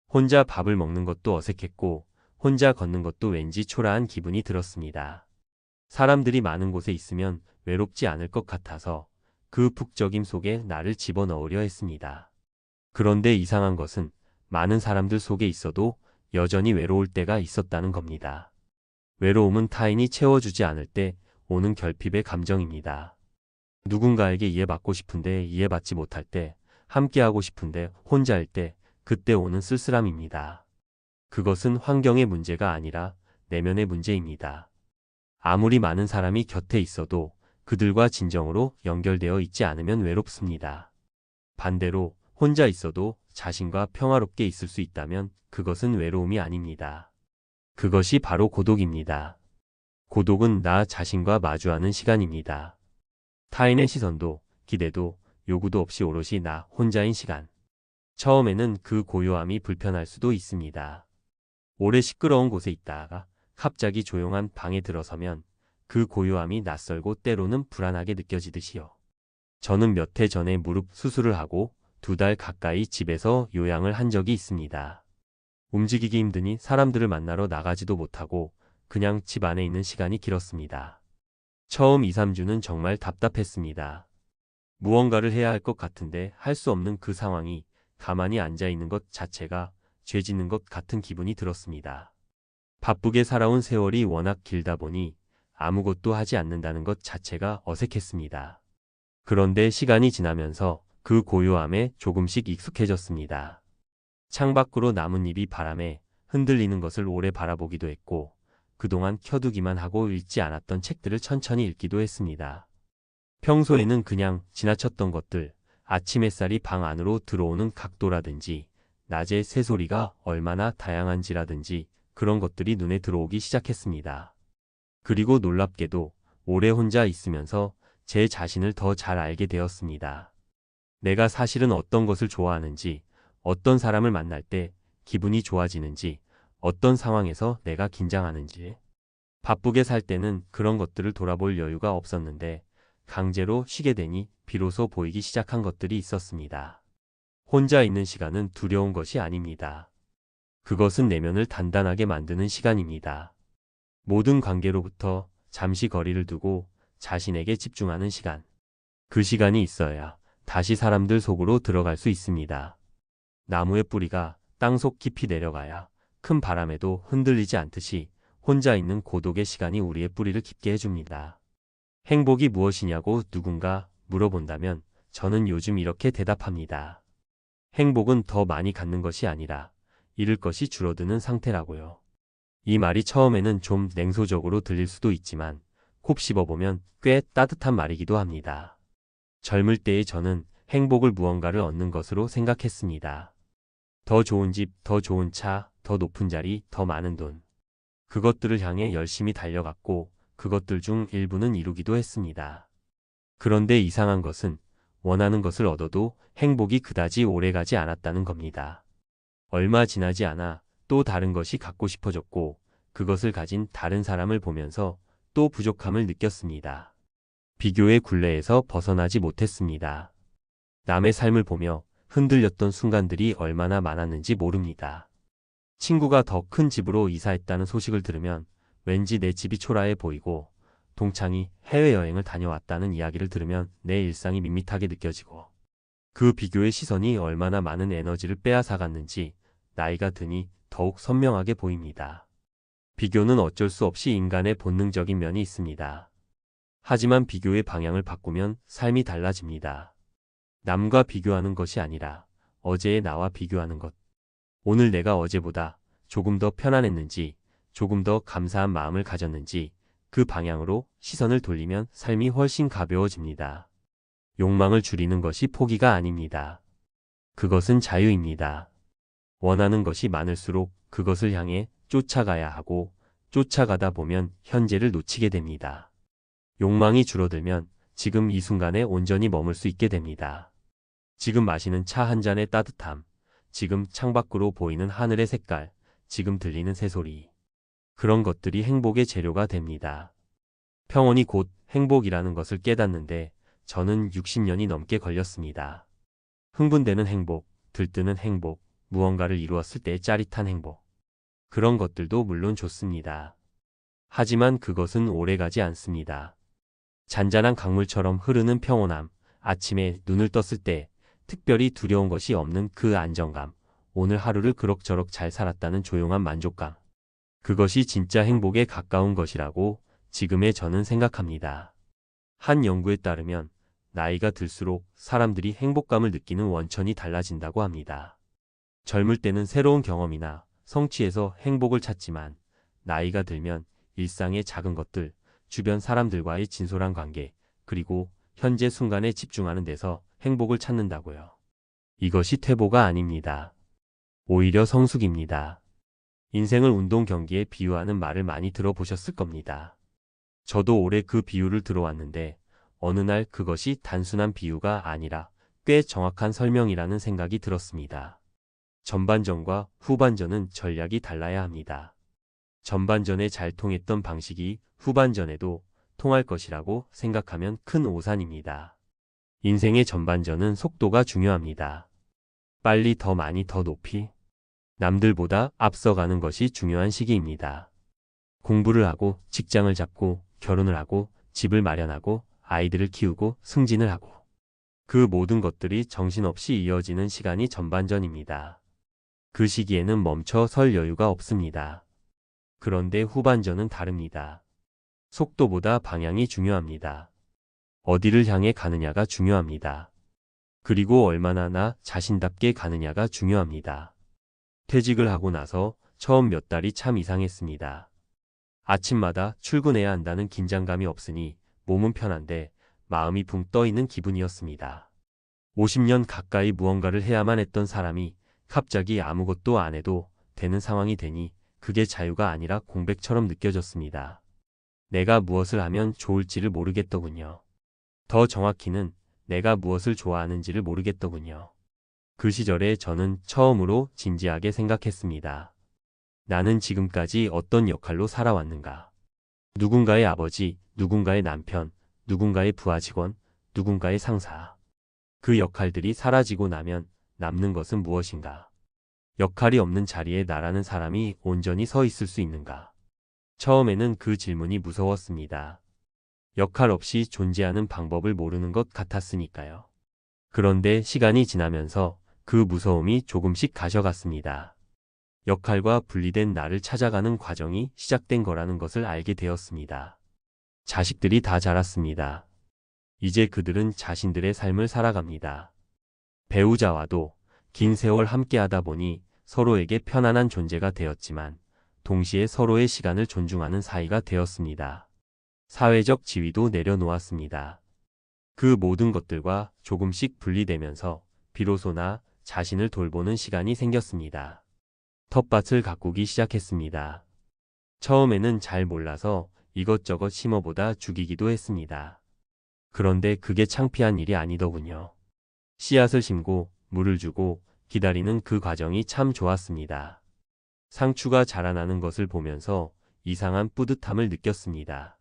혼자 밥을 먹는 것도 어색했고 혼자 걷는 것도 왠지 초라한 기분이 들었습니다. 사람들이 많은 곳에 있으면 외롭지 않을 것 같아서 그 북적임 속에 나를 집어넣으려 했습니다. 그런데 이상한 것은 많은 사람들 속에 있어도 여전히 외로울 때가 있었다는 겁니다. 외로움은 타인이 채워주지 않을 때 오는 결핍의 감정입니다. 누군가에게 이해받고 싶은데 이해받지 못할 때, 함께하고 싶은데 혼자일 때, 그때 오는 쓸쓸함입니다. 그것은 환경의 문제가 아니라 내면의 문제입니다. 아무리 많은 사람이 곁에 있어도 그들과 진정으로 연결되어 있지 않으면 외롭습니다. 반대로 혼자 있어도 자신과 평화롭게 있을 수 있다면 그것은 외로움이 아닙니다. 그것이 바로 고독입니다. 고독은 나 자신과 마주하는 시간입니다. 타인의 시선도 기대도 요구도 없이 오롯이 나 혼자인 시간. 처음에는 그 고요함이 불편할 수도 있습니다. 오래 시끄러운 곳에 있다가 갑자기 조용한 방에 들어서면 그 고요함이 낯설고 때로는 불안하게 느껴지듯이요. 저는 몇 해 전에 무릎 수술을 하고 2달 가까이 집에서 요양을 한 적이 있습니다. 움직이기 힘드니 사람들을 만나러 나가지도 못하고 그냥 집 안에 있는 시간이 길었습니다. 처음 2, 3주는 정말 답답했습니다. 무언가를 해야 할 것 같은데 할 수 없는 그 상황이 가만히 앉아 있는 것 자체가 죄 짓는 것 같은 기분이 들었습니다. 바쁘게 살아온 세월이 워낙 길다 보니 아무것도 하지 않는다는 것 자체가 어색했습니다. 그런데 시간이 지나면서 그 고요함에 조금씩 익숙해졌습니다. 창밖으로 나뭇잎이 바람에 흔들리는 것을 오래 바라보기도 했고 그동안 켜두기만 하고 읽지 않았던 책들을 천천히 읽기도 했습니다. 평소에는 그냥 지나쳤던 것들, 아침 햇살이 방 안으로 들어오는 각도라든지 낮의 새소리가 얼마나 다양한지라든지 그런 것들이 눈에 들어오기 시작했습니다. 그리고 놀랍게도 오래 혼자 있으면서 제 자신을 더 잘 알게 되었습니다. 내가 사실은 어떤 것을 좋아하는지, 어떤 사람을 만날 때 기분이 좋아지는지, 어떤 상황에서 내가 긴장하는지. 바쁘게 살 때는 그런 것들을 돌아볼 여유가 없었는데 강제로 쉬게 되니 비로소 보이기 시작한 것들이 있었습니다. 혼자 있는 시간은 두려운 것이 아닙니다. 그것은 내면을 단단하게 만드는 시간입니다. 모든 관계로부터 잠시 거리를 두고 자신에게 집중하는 시간. 그 시간이 있어야 다시 사람들 속으로 들어갈 수 있습니다. 나무의 뿌리가 땅속 깊이 내려가야 큰 바람에도 흔들리지 않듯이 혼자 있는 고독의 시간이 우리의 뿌리를 깊게 해줍니다. 행복이 무엇이냐고 누군가 물어본다면 저는 요즘 이렇게 대답합니다. 행복은 더 많이 갖는 것이 아니라 잃을 것이 줄어드는 상태라고요. 이 말이 처음에는 좀 냉소적으로 들릴 수도 있지만 콕 씹어보면 꽤 따뜻한 말이기도 합니다. 젊을 때의 저는 행복을 무언가를 얻는 것으로 생각했습니다. 더 좋은 집, 더 좋은 차, 더 높은 자리, 더 많은 돈. 그것들을 향해 열심히 달려갔고 그것들 중 일부는 이루기도 했습니다. 그런데 이상한 것은 원하는 것을 얻어도 행복이 그다지 오래가지 않았다는 겁니다. 얼마 지나지 않아 또 다른 것이 갖고 싶어졌고 그것을 가진 다른 사람을 보면서 또 부족함을 느꼈습니다. 비교의 굴레에서 벗어나지 못했습니다. 남의 삶을 보며 흔들렸던 순간들이 얼마나 많았는지 모릅니다. 친구가 더 큰 집으로 이사했다는 소식을 들으면 왠지 내 집이 초라해 보이고 동창이 해외여행을 다녀왔다는 이야기를 들으면 내 일상이 밋밋하게 느껴지고 그 비교의 시선이 얼마나 많은 에너지를 빼앗아갔는지 나이가 드니 더욱 선명하게 보입니다. 비교는 어쩔 수 없이 인간의 본능적인 면이 있습니다. 하지만 비교의 방향을 바꾸면 삶이 달라집니다. 남과 비교하는 것이 아니라 어제의 나와 비교하는 것. 오늘 내가 어제보다 조금 더 편안했는지, 조금 더 감사한 마음을 가졌는지 그 방향으로 시선을 돌리면 삶이 훨씬 가벼워집니다. 욕망을 줄이는 것이 포기가 아닙니다. 그것은 자유입니다. 원하는 것이 많을수록 그것을 향해 쫓아가야 하고 쫓아가다 보면 현재를 놓치게 됩니다. 욕망이 줄어들면 지금 이 순간에 온전히 머물 수 있게 됩니다. 지금 마시는 차 한 잔의 따뜻함, 지금 창밖으로 보이는 하늘의 색깔, 지금 들리는 새소리. 그런 것들이 행복의 재료가 됩니다. 평온이 곧 행복이라는 것을 깨닫는데 저는 60년이 넘게 걸렸습니다. 흥분되는 행복, 들뜨는 행복, 무언가를 이루었을 때의 짜릿한 행복. 그런 것들도 물론 좋습니다. 하지만 그것은 오래가지 않습니다. 잔잔한 강물처럼 흐르는 평온함, 아침에 눈을 떴을 때 특별히 두려운 것이 없는 그 안정감, 오늘 하루를 그럭저럭 잘 살았다는 조용한 만족감. 그것이 진짜 행복에 가까운 것이라고 지금의 저는 생각합니다. 한 연구에 따르면 나이가 들수록 사람들이 행복감을 느끼는 원천이 달라진다고 합니다. 젊을 때는 새로운 경험이나 성취에서 행복을 찾지만 나이가 들면 일상의 작은 것들, 주변 사람들과의 진솔한 관계, 그리고 현재 순간에 집중하는 데서 행복을 찾는다고요. 이것이 퇴보가 아닙니다. 오히려 성숙입니다. 인생을 운동 경기에 비유하는 말을 많이 들어보셨을 겁니다. 저도 오래 그 비유를 들어왔는데 어느 날 그것이 단순한 비유가 아니라 꽤 정확한 설명이라는 생각이 들었습니다. 전반전과 후반전은 전략이 달라야 합니다. 전반전에 잘 통했던 방식이 후반전에도 통할 것이라고 생각하면 큰 오산입니다. 인생의 전반전은 속도가 중요합니다. 빨리 더 많이 더 높이 남들보다 앞서가는 것이 중요한 시기입니다. 공부를 하고 직장을 잡고 결혼을 하고 집을 마련하고 아이들을 키우고 승진을 하고 그 모든 것들이 정신없이 이어지는 시간이 전반전입니다. 그 시기에는 멈춰 설 여유가 없습니다. 그런데 후반전은 다릅니다. 속도보다 방향이 중요합니다. 어디를 향해 가느냐가 중요합니다. 그리고 얼마나 나 자신답게 가느냐가 중요합니다. 퇴직을 하고 나서 처음 몇 달이 참 이상했습니다. 아침마다 출근해야 한다는 긴장감이 없으니 몸은 편한데 마음이 붕 떠 있는 기분이었습니다. 50년 가까이 무언가를 해야만 했던 사람이 갑자기 아무것도 안 해도 되는 상황이 되니 그게 자유가 아니라 공백처럼 느껴졌습니다. 내가 무엇을 하면 좋을지를 모르겠더군요. 더 정확히는 내가 무엇을 좋아하는지를 모르겠더군요. 그 시절에 저는 처음으로 진지하게 생각했습니다. 나는 지금까지 어떤 역할로 살아왔는가? 누군가의 아버지, 누군가의 남편, 누군가의 부하 직원, 누군가의 상사. 그 역할들이 사라지고 나면 남는 것은 무엇인가? 역할이 없는 자리에 나라는 사람이 온전히 서 있을 수 있는가? 처음에는 그 질문이 무서웠습니다. 역할 없이 존재하는 방법을 모르는 것 같았으니까요. 그런데 시간이 지나면서 그 무서움이 조금씩 가셔갔습니다. 역할과 분리된 나를 찾아가는 과정이 시작된 거라는 것을 알게 되었습니다. 자식들이 다 자랐습니다. 이제 그들은 자신들의 삶을 살아갑니다. 배우자와도 긴 세월 함께하다 보니 서로에게 편안한 존재가 되었지만 동시에 서로의 시간을 존중하는 사이가 되었습니다. 사회적 지위도 내려놓았습니다. 그 모든 것들과 조금씩 분리되면서 비로소 나 자신을 돌보는 시간이 생겼습니다. 텃밭을 가꾸기 시작했습니다. 처음에는 잘 몰라서 이것저것 심어보다 죽이기도 했습니다. 그런데 그게 창피한 일이 아니더군요. 씨앗을 심고 물을 주고 기다리는 그 과정이 참 좋았습니다. 상추가 자라나는 것을 보면서 이상한 뿌듯함을 느꼈습니다.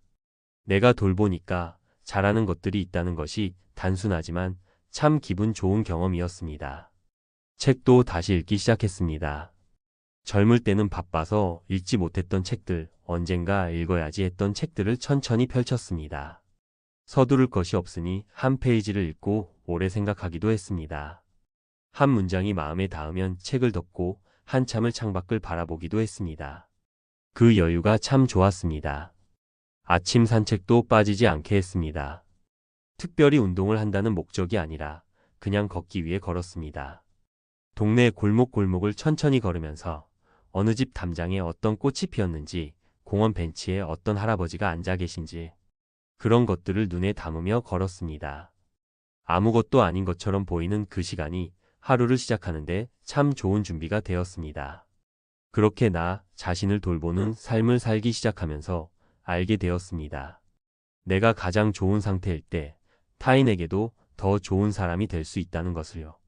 내가 돌보니까 자라는 것들이 있다는 것이 단순하지만 참 기분 좋은 경험이었습니다. 책도 다시 읽기 시작했습니다. 젊을 때는 바빠서 읽지 못했던 책들, 언젠가 읽어야지 했던 책들을 천천히 펼쳤습니다. 서두를 것이 없으니 한 페이지를 읽고 오래 생각하기도 했습니다. 한 문장이 마음에 닿으면 책을 덮고 한참을 창밖을 바라보기도 했습니다. 그 여유가 참 좋았습니다. 아침 산책도 빠지지 않게 했습니다. 특별히 운동을 한다는 목적이 아니라 그냥 걷기 위해 걸었습니다. 동네 골목골목을 천천히 걸으면서 어느 집 담장에 어떤 꽃이 피었는지, 공원 벤치에 어떤 할아버지가 앉아 계신지 그런 것들을 눈에 담으며 걸었습니다. 아무것도 아닌 것처럼 보이는 그 시간이 하루를 시작하는데 참 좋은 준비가 되었습니다. 그렇게 나 자신을 돌보는 삶을 살기 시작하면서 알게 되었습니다. 내가 가장 좋은 상태일 때 타인에게도 더 좋은 사람이 될 수 있다는 것을요.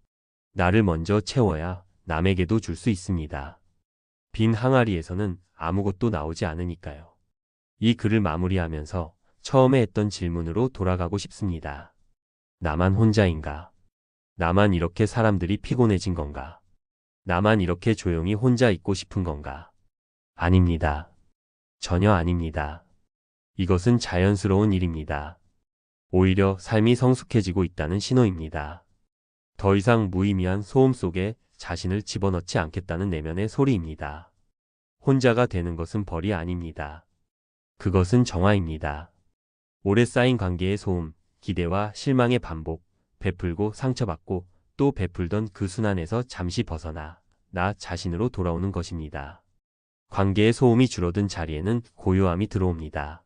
나를 먼저 채워야 남에게도 줄 수 있습니다. 빈 항아리에서는 아무것도 나오지 않으니까요. 이 글을 마무리하면서 처음에 했던 질문으로 돌아가고 싶습니다. 나만 혼자인가? 나만 이렇게 사람들이 피곤해진 건가? 나만 이렇게 조용히 혼자 있고 싶은 건가? 아닙니다. 전혀 아닙니다. 이것은 자연스러운 일입니다. 오히려 삶이 성숙해지고 있다는 신호입니다. 더 이상 무의미한 소음 속에 자신을 집어넣지 않겠다는 내면의 소리입니다. 혼자가 되는 것은 벌이 아닙니다. 그것은 정화입니다. 오래 쌓인 관계의 소음, 기대와 실망의 반복, 베풀고 상처받고 또 베풀던 그 순환에서 잠시 벗어나 나 자신으로 돌아오는 것입니다. 관계의 소음이 줄어든 자리에는 고요함이 들어옵니다.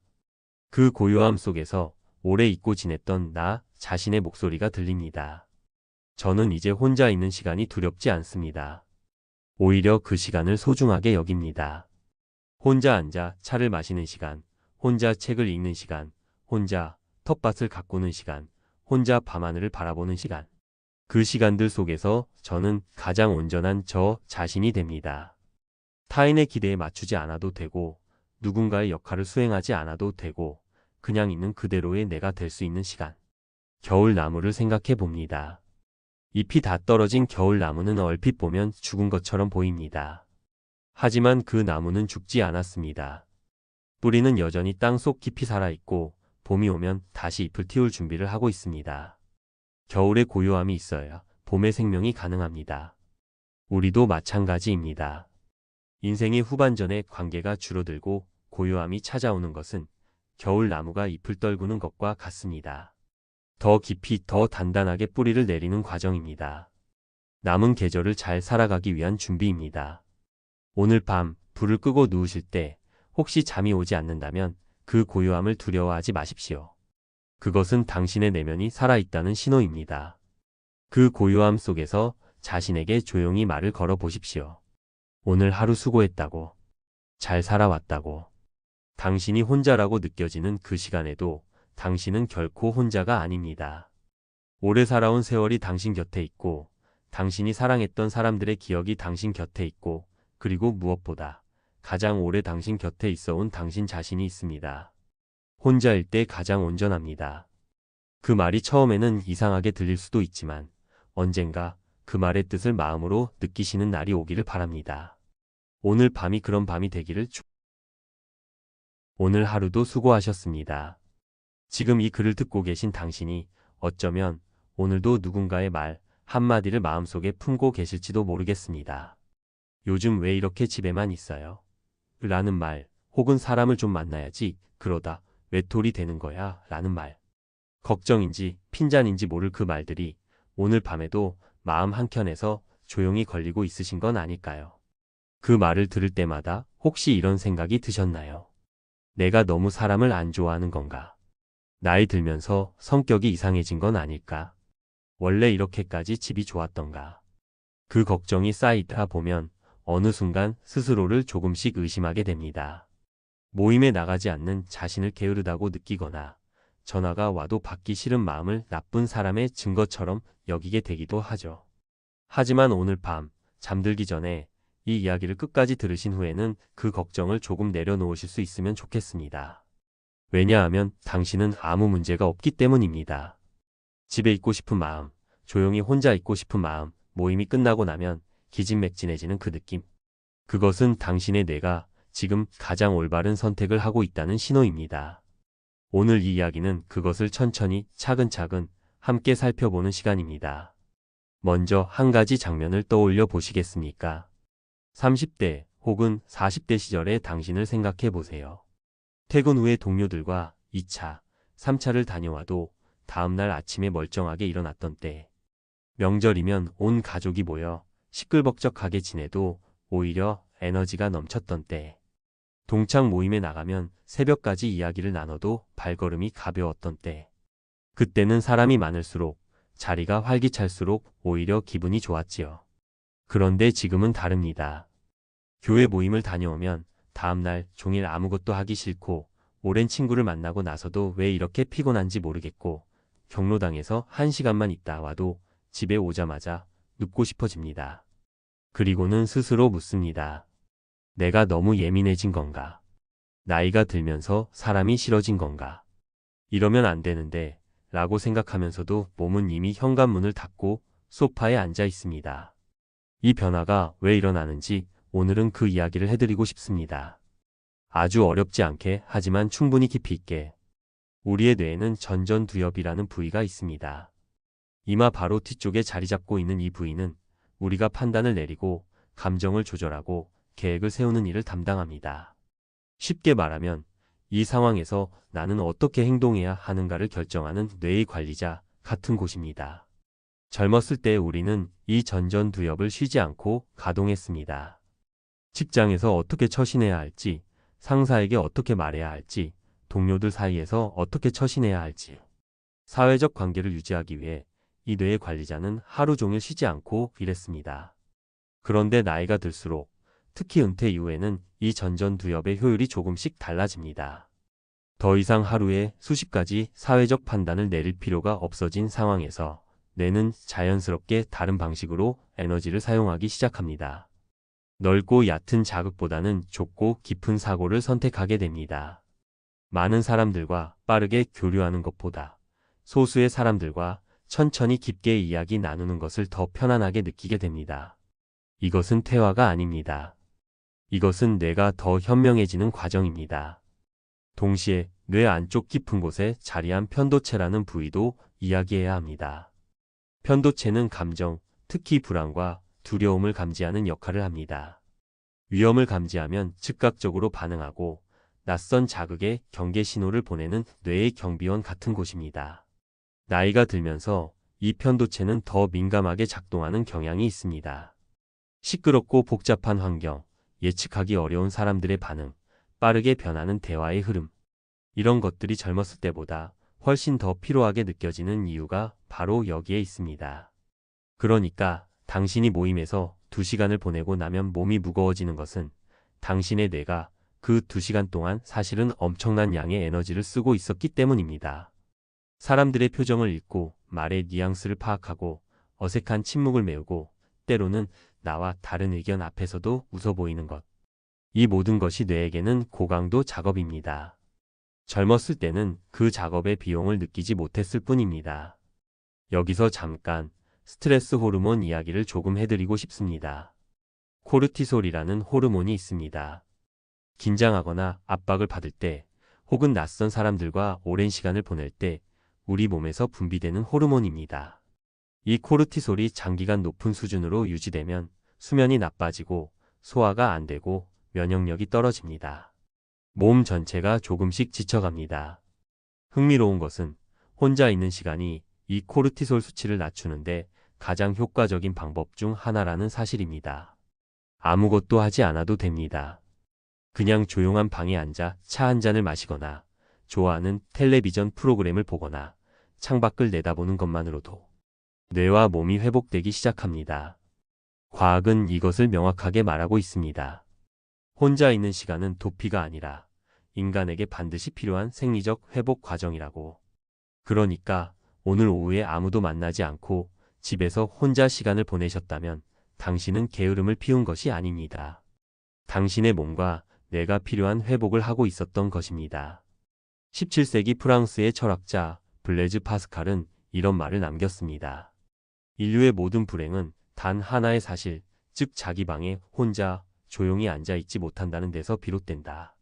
그 고요함 속에서 오래 잊고 지냈던 나 자신의 목소리가 들립니다. 저는 이제 혼자 있는 시간이 두렵지 않습니다. 오히려 그 시간을 소중하게 여깁니다. 혼자 앉아 차를 마시는 시간, 혼자 책을 읽는 시간, 혼자 텃밭을 가꾸는 시간, 혼자 밤하늘을 바라보는 시간. 그 시간들 속에서 저는 가장 온전한 저 자신이 됩니다. 타인의 기대에 맞추지 않아도 되고, 누군가의 역할을 수행하지 않아도 되고, 그냥 있는 그대로의 내가 될 수 있는 시간. 겨울나무를 생각해 봅니다. 잎이 다 떨어진 겨울나무는 얼핏 보면 죽은 것처럼 보입니다. 하지만 그 나무는 죽지 않았습니다. 뿌리는 여전히 땅속 깊이 살아있고, 봄이 오면 다시 잎을 틔울 준비를 하고 있습니다. 겨울에 고요함이 있어야 봄의 생명이 가능합니다. 우리도 마찬가지입니다. 인생의 후반전에 관계가 줄어들고 고요함이 찾아오는 것은 겨울나무가 잎을 떨구는 것과 같습니다. 더 깊이 더 단단하게 뿌리를 내리는 과정입니다. 남은 계절을 잘 살아가기 위한 준비입니다. 오늘 밤 불을 끄고 누우실 때 혹시 잠이 오지 않는다면 그 고요함을 두려워하지 마십시오. 그것은 당신의 내면이 살아있다는 신호입니다. 그 고요함 속에서 자신에게 조용히 말을 걸어 보십시오. 오늘 하루 수고했다고. 잘 살아왔다고. 당신이 혼자라고 느껴지는 그 시간에도 당신은 결코 혼자가 아닙니다. 오래 살아온 세월이 당신 곁에 있고, 당신이 사랑했던 사람들의 기억이 당신 곁에 있고, 그리고 무엇보다 가장 오래 당신 곁에 있어온 당신 자신이 있습니다. 혼자일 때 가장 온전합니다. 그 말이 처음에는 이상하게 들릴 수도 있지만 언젠가 그 말의 뜻을 마음으로 느끼시는 날이 오기를 바랍니다. 오늘 밤이 그런 밤이 되기를 오늘 하루도 수고하셨습니다. 지금 이 글을 듣고 계신 당신이 어쩌면 오늘도 누군가의 말 한마디를 마음속에 품고 계실지도 모르겠습니다. 요즘 왜 이렇게 집에만 있어요? 라는 말, 혹은 사람을 좀 만나야지, 그러다 외톨이 되는 거야, 라는 말. 걱정인지 핀잔인지 모를 그 말들이 오늘 밤에도 마음 한켠에서 조용히 걸리고 있으신 건 아닐까요? 그 말을 들을 때마다 혹시 이런 생각이 드셨나요? 내가 너무 사람을 안 좋아하는 건가? 나이 들면서 성격이 이상해진 건 아닐까? 원래 이렇게까지 집이 좋았던가? 그 걱정이 쌓이다 보면 어느 순간 스스로를 조금씩 의심하게 됩니다. 모임에 나가지 않는 자신을 게으르다고 느끼거나 전화가 와도 받기 싫은 마음을 나쁜 사람의 증거처럼 여기게 되기도 하죠. 하지만 오늘 밤 잠들기 전에 이 이야기를 끝까지 들으신 후에는 그 걱정을 조금 내려놓으실 수 있으면 좋겠습니다. 왜냐하면 당신은 아무 문제가 없기 때문입니다. 집에 있고 싶은 마음, 조용히 혼자 있고 싶은 마음, 모임이 끝나고 나면 기진맥진해지는 그 느낌. 그것은 당신의 뇌가 지금 가장 올바른 선택을 하고 있다는 신호입니다. 오늘 이 이야기는 그것을 천천히 차근차근 함께 살펴보는 시간입니다. 먼저 한 가지 장면을 떠올려 보시겠습니까? 30대 혹은 40대 시절의 당신을 생각해 보세요. 퇴근 후에 동료들과 2차, 3차를 다녀와도 다음날 아침에 멀쩡하게 일어났던 때. 명절이면 온 가족이 모여 시끌벅적하게 지내도 오히려 에너지가 넘쳤던 때. 동창 모임에 나가면 새벽까지 이야기를 나눠도 발걸음이 가벼웠던 때. 그때는 사람이 많을수록 자리가 활기찰수록 오히려 기분이 좋았지요. 그런데 지금은 다릅니다. 교회 모임을 다녀오면 다음날 종일 아무것도 하기 싫고 오랜 친구를 만나고 나서도 왜 이렇게 피곤한지 모르겠고 경로당에서 1시간만 있다 와도 집에 오자마자 눕고 싶어집니다. 그리고는 스스로 묻습니다. 내가 너무 예민해진 건가? 나이가 들면서 사람이 싫어진 건가? 이러면 안 되는데 라고 생각하면서도 몸은 이미 현관문을 닫고 소파에 앉아 있습니다. 이 변화가 왜 일어나는지 오늘은 그 이야기를 해드리고 싶습니다. 아주 어렵지 않게 하지만 충분히 깊이 있게. 우리의 뇌에는 전전두엽이라는 부위가 있습니다. 이마 바로 뒤쪽에 자리 잡고 있는 이 부위는 우리가 판단을 내리고 감정을 조절하고 계획을 세우는 일을 담당합니다. 쉽게 말하면 이 상황에서 나는 어떻게 행동해야 하는가를 결정하는 뇌의 관리자 같은 곳입니다. 젊었을 때 우리는 이 전전두엽을 쉬지 않고 가동했습니다. 직장에서 어떻게 처신해야 할지, 상사에게 어떻게 말해야 할지, 동료들 사이에서 어떻게 처신해야 할지. 사회적 관계를 유지하기 위해 이 뇌의 관리자는 하루 종일 쉬지 않고 일했습니다. 그런데 나이가 들수록 특히 은퇴 이후에는 이 전전두엽의 효율이 조금씩 달라집니다. 더 이상 하루에 수십 가지 사회적 판단을 내릴 필요가 없어진 상황에서 뇌는 자연스럽게 다른 방식으로 에너지를 사용하기 시작합니다. 넓고 얕은 자극보다는 좁고 깊은 사고를 선택하게 됩니다. 많은 사람들과 빠르게 교류하는 것보다 소수의 사람들과 천천히 깊게 이야기 나누는 것을 더 편안하게 느끼게 됩니다. 이것은 퇴화가 아닙니다. 이것은 뇌가 더 현명해지는 과정입니다. 동시에 뇌 안쪽 깊은 곳에 자리한 편도체라는 부위도 이야기해야 합니다. 편도체는 감정, 특히 불안과 두려움을 감지하는 역할을 합니다. 위험을 감지하면 즉각적으로 반응하고 낯선 자극에 경계 신호를 보내는 뇌의 경비원 같은 곳입니다. 나이가 들면서 이 편도체는 더 민감하게 작동하는 경향이 있습니다. 시끄럽고 복잡한 환경, 예측하기 어려운 사람들의 반응, 빠르게 변하는 대화의 흐름. 이런 것들이 젊었을 때보다 훨씬 더 피로하게 느껴지는 이유가 바로 여기에 있습니다. 그러니까 당신이 모임에서 2시간을 보내고 나면 몸이 무거워지는 것은 당신의 뇌가 그 2시간 동안 사실은 엄청난 양의 에너지를 쓰고 있었기 때문입니다. 사람들의 표정을 읽고 말의 뉘앙스를 파악하고 어색한 침묵을 메우고 때로는 나와 다른 의견 앞에서도 웃어 보이는 것. 이 모든 것이 뇌에게는 고강도 작업입니다. 젊었을 때는 그 작업의 비용을 느끼지 못했을 뿐입니다. 여기서 잠깐 스트레스 호르몬 이야기를 조금 해드리고 싶습니다. 코르티솔이라는 호르몬이 있습니다. 긴장하거나 압박을 받을 때 혹은 낯선 사람들과 오랜 시간을 보낼 때 우리 몸에서 분비되는 호르몬입니다. 이 코르티솔이 장기간 높은 수준으로 유지되면 수면이 나빠지고 소화가 안 되고 면역력이 떨어집니다. 몸 전체가 조금씩 지쳐갑니다. 흥미로운 것은 혼자 있는 시간이 이 코르티솔 수치를 낮추는데 가장 효과적인 방법 중 하나라는 사실입니다. 아무것도 하지 않아도 됩니다. 그냥 조용한 방에 앉아 차 한 잔을 마시거나 좋아하는 텔레비전 프로그램을 보거나 창밖을 내다보는 것만으로도 뇌와 몸이 회복되기 시작합니다. 과학은 이것을 명확하게 말하고 있습니다. 혼자 있는 시간은 도피가 아니라 인간에게 반드시 필요한 생리적 회복 과정이라고. 그러니까 오늘 오후에 아무도 만나지 않고 집에서 혼자 시간을 보내셨다면 당신은 게으름을 피운 것이 아닙니다. 당신의 몸과 뇌가 필요한 회복을 하고 있었던 것입니다. 17세기 프랑스의 철학자 블레즈 파스칼은 이런 말을 남겼습니다. 인류의 모든 불행은 단 하나의 사실, 즉 자기 방에 혼자 조용히 앉아 있지 못한다는 데서 비롯된다.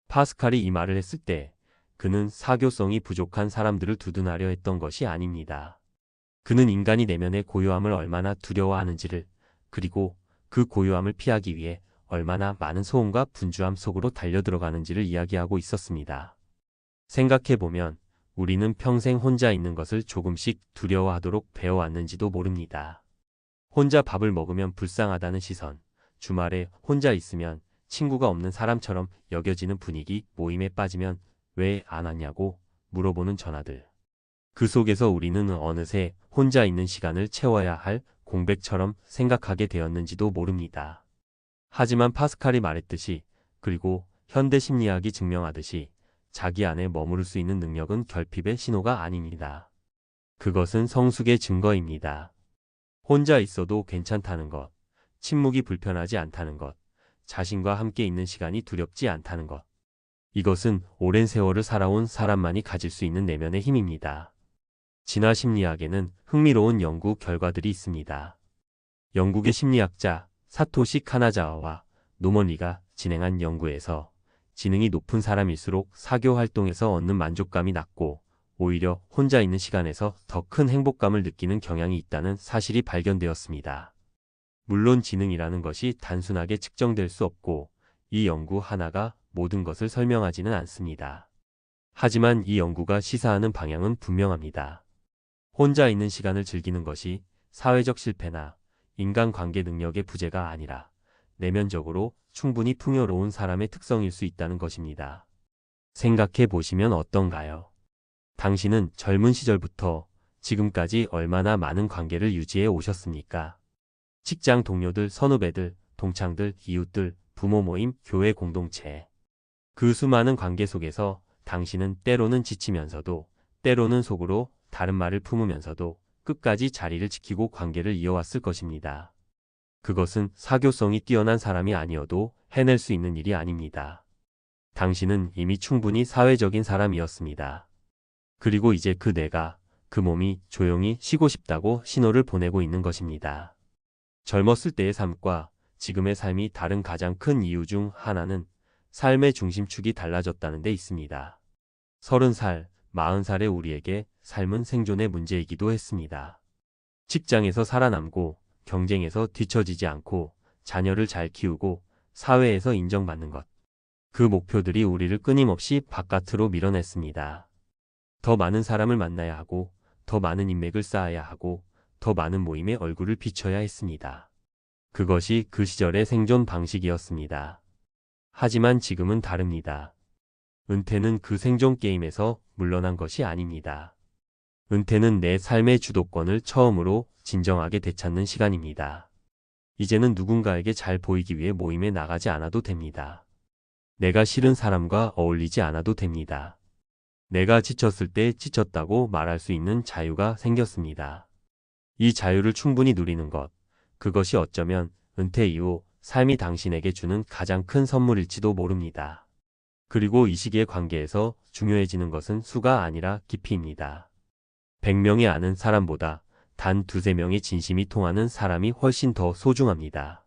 파스칼이 이 말을 했을 때 그는 사교성이 부족한 사람들을 두둔하려 했던 것이 아닙니다. 그는 인간이 내면의 고요함을 얼마나 두려워하는지를, 그리고 그 고요함을 피하기 위해 얼마나 많은 소음과 분주함 속으로 달려들어가는지를 이야기하고 있었습니다. 생각해보면 우리는 평생 혼자 있는 것을 조금씩 두려워하도록 배워왔는지도 모릅니다. 혼자 밥을 먹으면 불쌍하다는 시선, 주말에 혼자 있으면 친구가 없는 사람처럼 여겨지는 분위기, 모임에 빠지면 왜 안 왔냐고 물어보는 전화들. 그 속에서 우리는 어느새 혼자 있는 시간을 채워야 할 공백처럼 생각하게 되었는지도 모릅니다. 하지만 파스칼이 말했듯이, 그리고 현대 심리학이 증명하듯이 자기 안에 머무를 수 있는 능력은 결핍의 신호가 아닙니다. 그것은 성숙의 증거입니다. 혼자 있어도 괜찮다는 것, 침묵이 불편하지 않다는 것, 자신과 함께 있는 시간이 두렵지 않다는 것. 이것은 오랜 세월을 살아온 사람만이 가질 수 있는 내면의 힘입니다. 진화 심리학에는 흥미로운 연구 결과들이 있습니다. 영국의 심리학자 사토시 카나자와와 노먼 리가 진행한 연구에서 지능이 높은 사람일수록 사교 활동에서 얻는 만족감이 낮고 오히려 혼자 있는 시간에서 더 큰 행복감을 느끼는 경향이 있다는 사실이 발견되었습니다. 물론 지능이라는 것이 단순하게 측정될 수 없고 이 연구 하나가 모든 것을 설명하지는 않습니다. 하지만 이 연구가 시사하는 방향은 분명합니다. 혼자 있는 시간을 즐기는 것이 사회적 실패나 인간관계 능력의 부재가 아니라 내면적으로 충분히 풍요로운 사람의 특성일 수 있다는 것입니다. 생각해 보시면 어떤가요? 당신은 젊은 시절부터 지금까지 얼마나 많은 관계를 유지해 오셨습니까? 직장 동료들, 선후배들, 동창들, 이웃들, 부모 모임, 교회 공동체. 그 수많은 관계 속에서 당신은 때로는 지치면서도, 때로는 속으로 다른 말을 품으면서도 끝까지 자리를 지키고 관계를 이어왔을 것입니다. 그것은 사교성이 뛰어난 사람이 아니어도 해낼 수 있는 일이 아닙니다. 당신은 이미 충분히 사회적인 사람이었습니다. 그리고 이제 그 뇌가, 그 몸이 조용히 쉬고 싶다고 신호를 보내고 있는 것입니다. 젊었을 때의 삶과 지금의 삶이 다른 가장 큰 이유 중 하나는 삶의 중심축이 달라졌다는 데 있습니다. 30살, 40살의 우리에게 삶은 생존의 문제이기도 했습니다. 직장에서 살아남고, 경쟁에서 뒤처지지 않고, 자녀를 잘 키우고, 사회에서 인정받는 것. 그 목표들이 우리를 끊임없이 바깥으로 밀어냈습니다. 더 많은 사람을 만나야 하고, 더 많은 인맥을 쌓아야 하고, 더 많은 모임에 얼굴을 비춰야 했습니다. 그것이 그 시절의 생존 방식이었습니다. 하지만 지금은 다릅니다. 은퇴는 그 생존 게임에서 물러난 것이 아닙니다. 은퇴는 내 삶의 주도권을 처음으로 진정하게 되찾는 시간입니다. 이제는 누군가에게 잘 보이기 위해 모임에 나가지 않아도 됩니다. 내가 싫은 사람과 어울리지 않아도 됩니다. 내가 지쳤을 때 지쳤다고 말할 수 있는 자유가 생겼습니다. 이 자유를 충분히 누리는 것, 그것이 어쩌면 은퇴 이후 삶이 당신에게 주는 가장 큰 선물일지도 모릅니다. 그리고 이 시기의 관계에서 중요해지는 것은 수가 아니라 깊이입니다. 100명이 아는 사람보다 단 2~3명의 진심이 통하는 사람이 훨씬 더 소중합니다.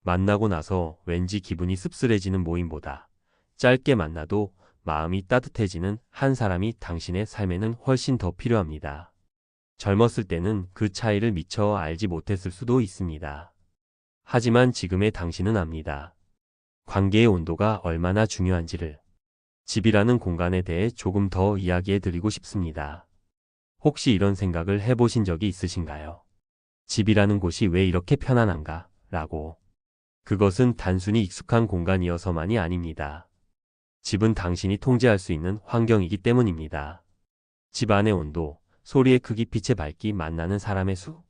만나고 나서 왠지 기분이 씁쓸해지는 모임보다 짧게 만나도 마음이 따뜻해지는 한 사람이 당신의 삶에는 훨씬 더 필요합니다. 젊었을 때는 그 차이를 미처 알지 못했을 수도 있습니다. 하지만 지금의 당신은 압니다. 관계의 온도가 얼마나 중요한지를. 집이라는 공간에 대해 조금 더 이야기해 드리고 싶습니다. 혹시 이런 생각을 해보신 적이 있으신가요? 집이라는 곳이 왜 이렇게 편안한가? 라고. 그것은 단순히 익숙한 공간이어서만이 아닙니다. 집은 당신이 통제할 수 있는 환경이기 때문입니다. 집 안의 온도, 소리의 크기, 빛의 밝기, 만나는 사람의 수.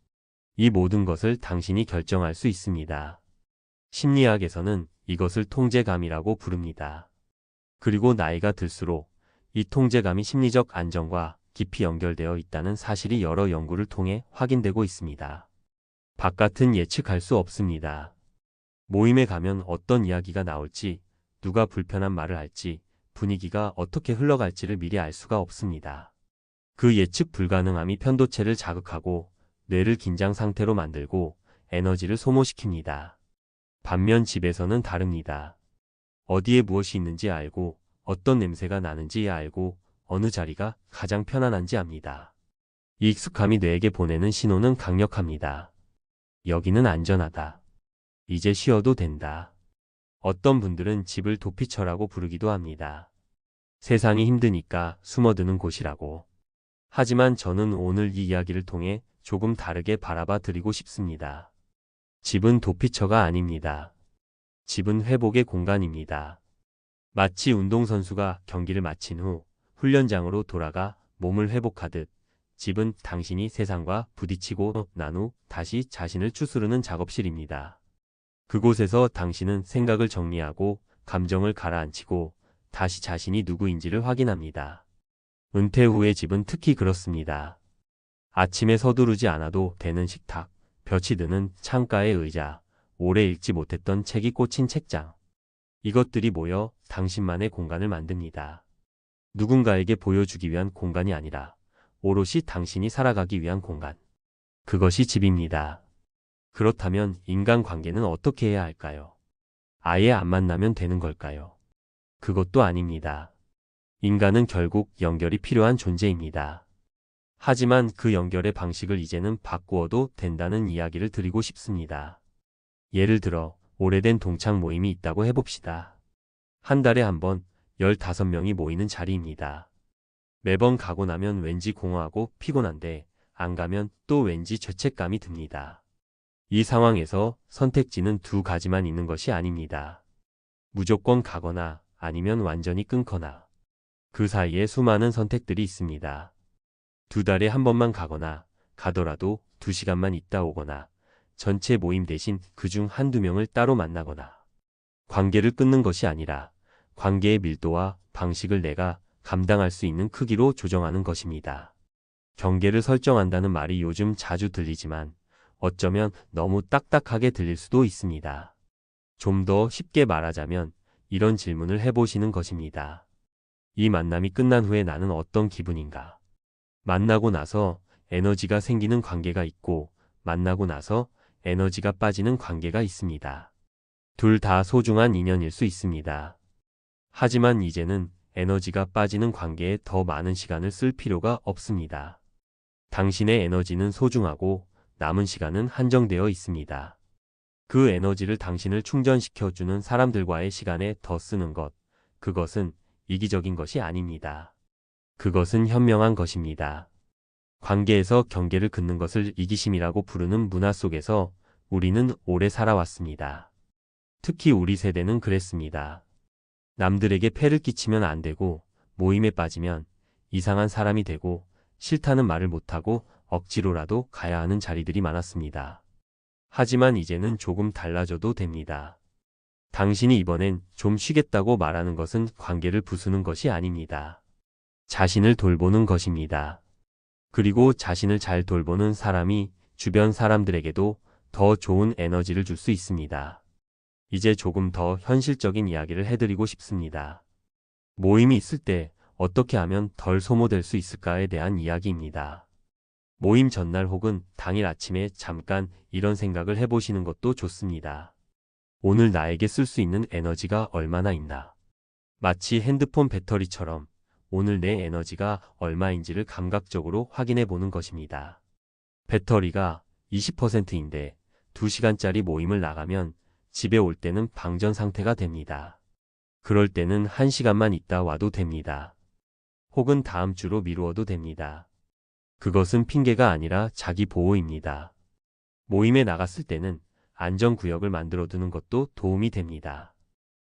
이 모든 것을 당신이 결정할 수 있습니다. 심리학에서는 이것을 통제감이라고 부릅니다. 그리고 나이가 들수록 이 통제감이 심리적 안정과 깊이 연결되어 있다는 사실이 여러 연구를 통해 확인되고 있습니다. 바깥은 예측할 수 없습니다. 모임에 가면 어떤 이야기가 나올지, 누가 불편한 말을 할지, 분위기가 어떻게 흘러갈지를 미리 알 수가 없습니다. 그 예측 불가능함이 편도체를 자극하고 뇌를 긴장 상태로 만들고 에너지를 소모시킵니다. 반면 집에서는 다릅니다. 어디에 무엇이 있는지 알고, 어떤 냄새가 나는지 알고, 어느 자리가 가장 편안한지 압니다. 이 익숙함이 뇌에게 보내는 신호는 강력합니다. 여기는 안전하다. 이제 쉬어도 된다. 어떤 분들은 집을 도피처라고 부르기도 합니다. 세상이 힘드니까 숨어드는 곳이라고. 하지만 저는 오늘 이 이야기를 통해 조금 다르게 바라봐 드리고 싶습니다. 집은 도피처가 아닙니다. 집은 회복의 공간입니다. 마치 운동선수가 경기를 마친 후 훈련장으로 돌아가 몸을 회복하듯 집은 당신이 세상과 부딪히고 난 후 다시 자신을 추스르는 작업실입니다. 그곳에서 당신은 생각을 정리하고 감정을 가라앉히고 다시 자신이 누구인지를 확인합니다. 은퇴 후의 집은 특히 그렇습니다. 아침에 서두르지 않아도 되는 식탁, 볕이 드는 창가의 의자, 오래 읽지 못했던 책이 꽂힌 책장. 이것들이 모여 당신만의 공간을 만듭니다. 누군가에게 보여주기 위한 공간이 아니라 오롯이 당신이 살아가기 위한 공간. 그것이 집입니다. 그렇다면 인간관계는 어떻게 해야 할까요? 아예 안 만나면 되는 걸까요? 그것도 아닙니다. 인간은 결국 연결이 필요한 존재입니다. 하지만 그 연결의 방식을 이제는 바꾸어도 된다는 이야기를 드리고 싶습니다. 예를 들어 오래된 동창 모임이 있다고 해봅시다. 한 달에 한 번 15명이 모이는 자리입니다. 매번 가고 나면 왠지 공허하고 피곤한데 안 가면 또 왠지 죄책감이 듭니다. 이 상황에서 선택지는 두 가지만 있는 것이 아닙니다. 무조건 가거나 아니면 완전히 끊거나. 그 사이에 수많은 선택들이 있습니다. 2달에 한 번만 가거나 가더라도 2시간만 있다 오거나 전체 모임 대신 그중 한두 명을 따로 만나거나. 관계를 끊는 것이 아니라 관계의 밀도와 방식을 내가 감당할 수 있는 크기로 조정하는 것입니다. 경계를 설정한다는 말이 요즘 자주 들리지만 어쩌면 너무 딱딱하게 들릴 수도 있습니다. 좀 더 쉽게 말하자면 이런 질문을 해보시는 것입니다. 이 만남이 끝난 후에 나는 어떤 기분인가? 만나고 나서 에너지가 생기는 관계가 있고 만나고 나서 에너지가 빠지는 관계가 있습니다. 둘 다 소중한 인연일 수 있습니다. 하지만 이제는 에너지가 빠지는 관계에 더 많은 시간을 쓸 필요가 없습니다. 당신의 에너지는 소중하고 남은 시간은 한정되어 있습니다. 그 에너지를 당신을 충전시켜주는 사람들과의 시간에 더 쓰는 것, 그것은 이기적인 것이 아닙니다. 그것은 현명한 것입니다. 관계에서 경계를 긋는 것을 이기심이라고 부르는 문화 속에서 우리는 오래 살아왔습니다. 특히 우리 세대는 그랬습니다. 남들에게 폐를 끼치면 안 되고 모임에 빠지면 이상한 사람이 되고 싫다는 말을 못하고 억지로라도 가야 하는 자리들이 많았습니다. 하지만 이제는 조금 달라져도 됩니다. 당신이 이번엔 좀 쉬겠다고 말하는 것은 관계를 부수는 것이 아닙니다. 자신을 돌보는 것입니다. 그리고 자신을 잘 돌보는 사람이 주변 사람들에게도 더 좋은 에너지를 줄 수 있습니다. 이제 조금 더 현실적인 이야기를 해드리고 싶습니다. 모임이 있을 때 어떻게 하면 덜 소모될 수 있을까에 대한 이야기입니다. 모임 전날 혹은 당일 아침에 잠깐 이런 생각을 해보시는 것도 좋습니다. 오늘 나에게 쓸 수 있는 에너지가 얼마나 있나? 마치 핸드폰 배터리처럼 오늘 내 에너지가 얼마인지를 감각적으로 확인해 보는 것입니다. 배터리가 20%인데 2시간짜리 모임을 나가면 집에 올 때는 방전 상태가 됩니다. 그럴 때는 1시간만 있다 와도 됩니다. 혹은 다음 주로 미루어도 됩니다. 그것은 핑계가 아니라 자기 보호입니다. 모임에 나갔을 때는 안전구역을 만들어 두는 것도 도움이 됩니다.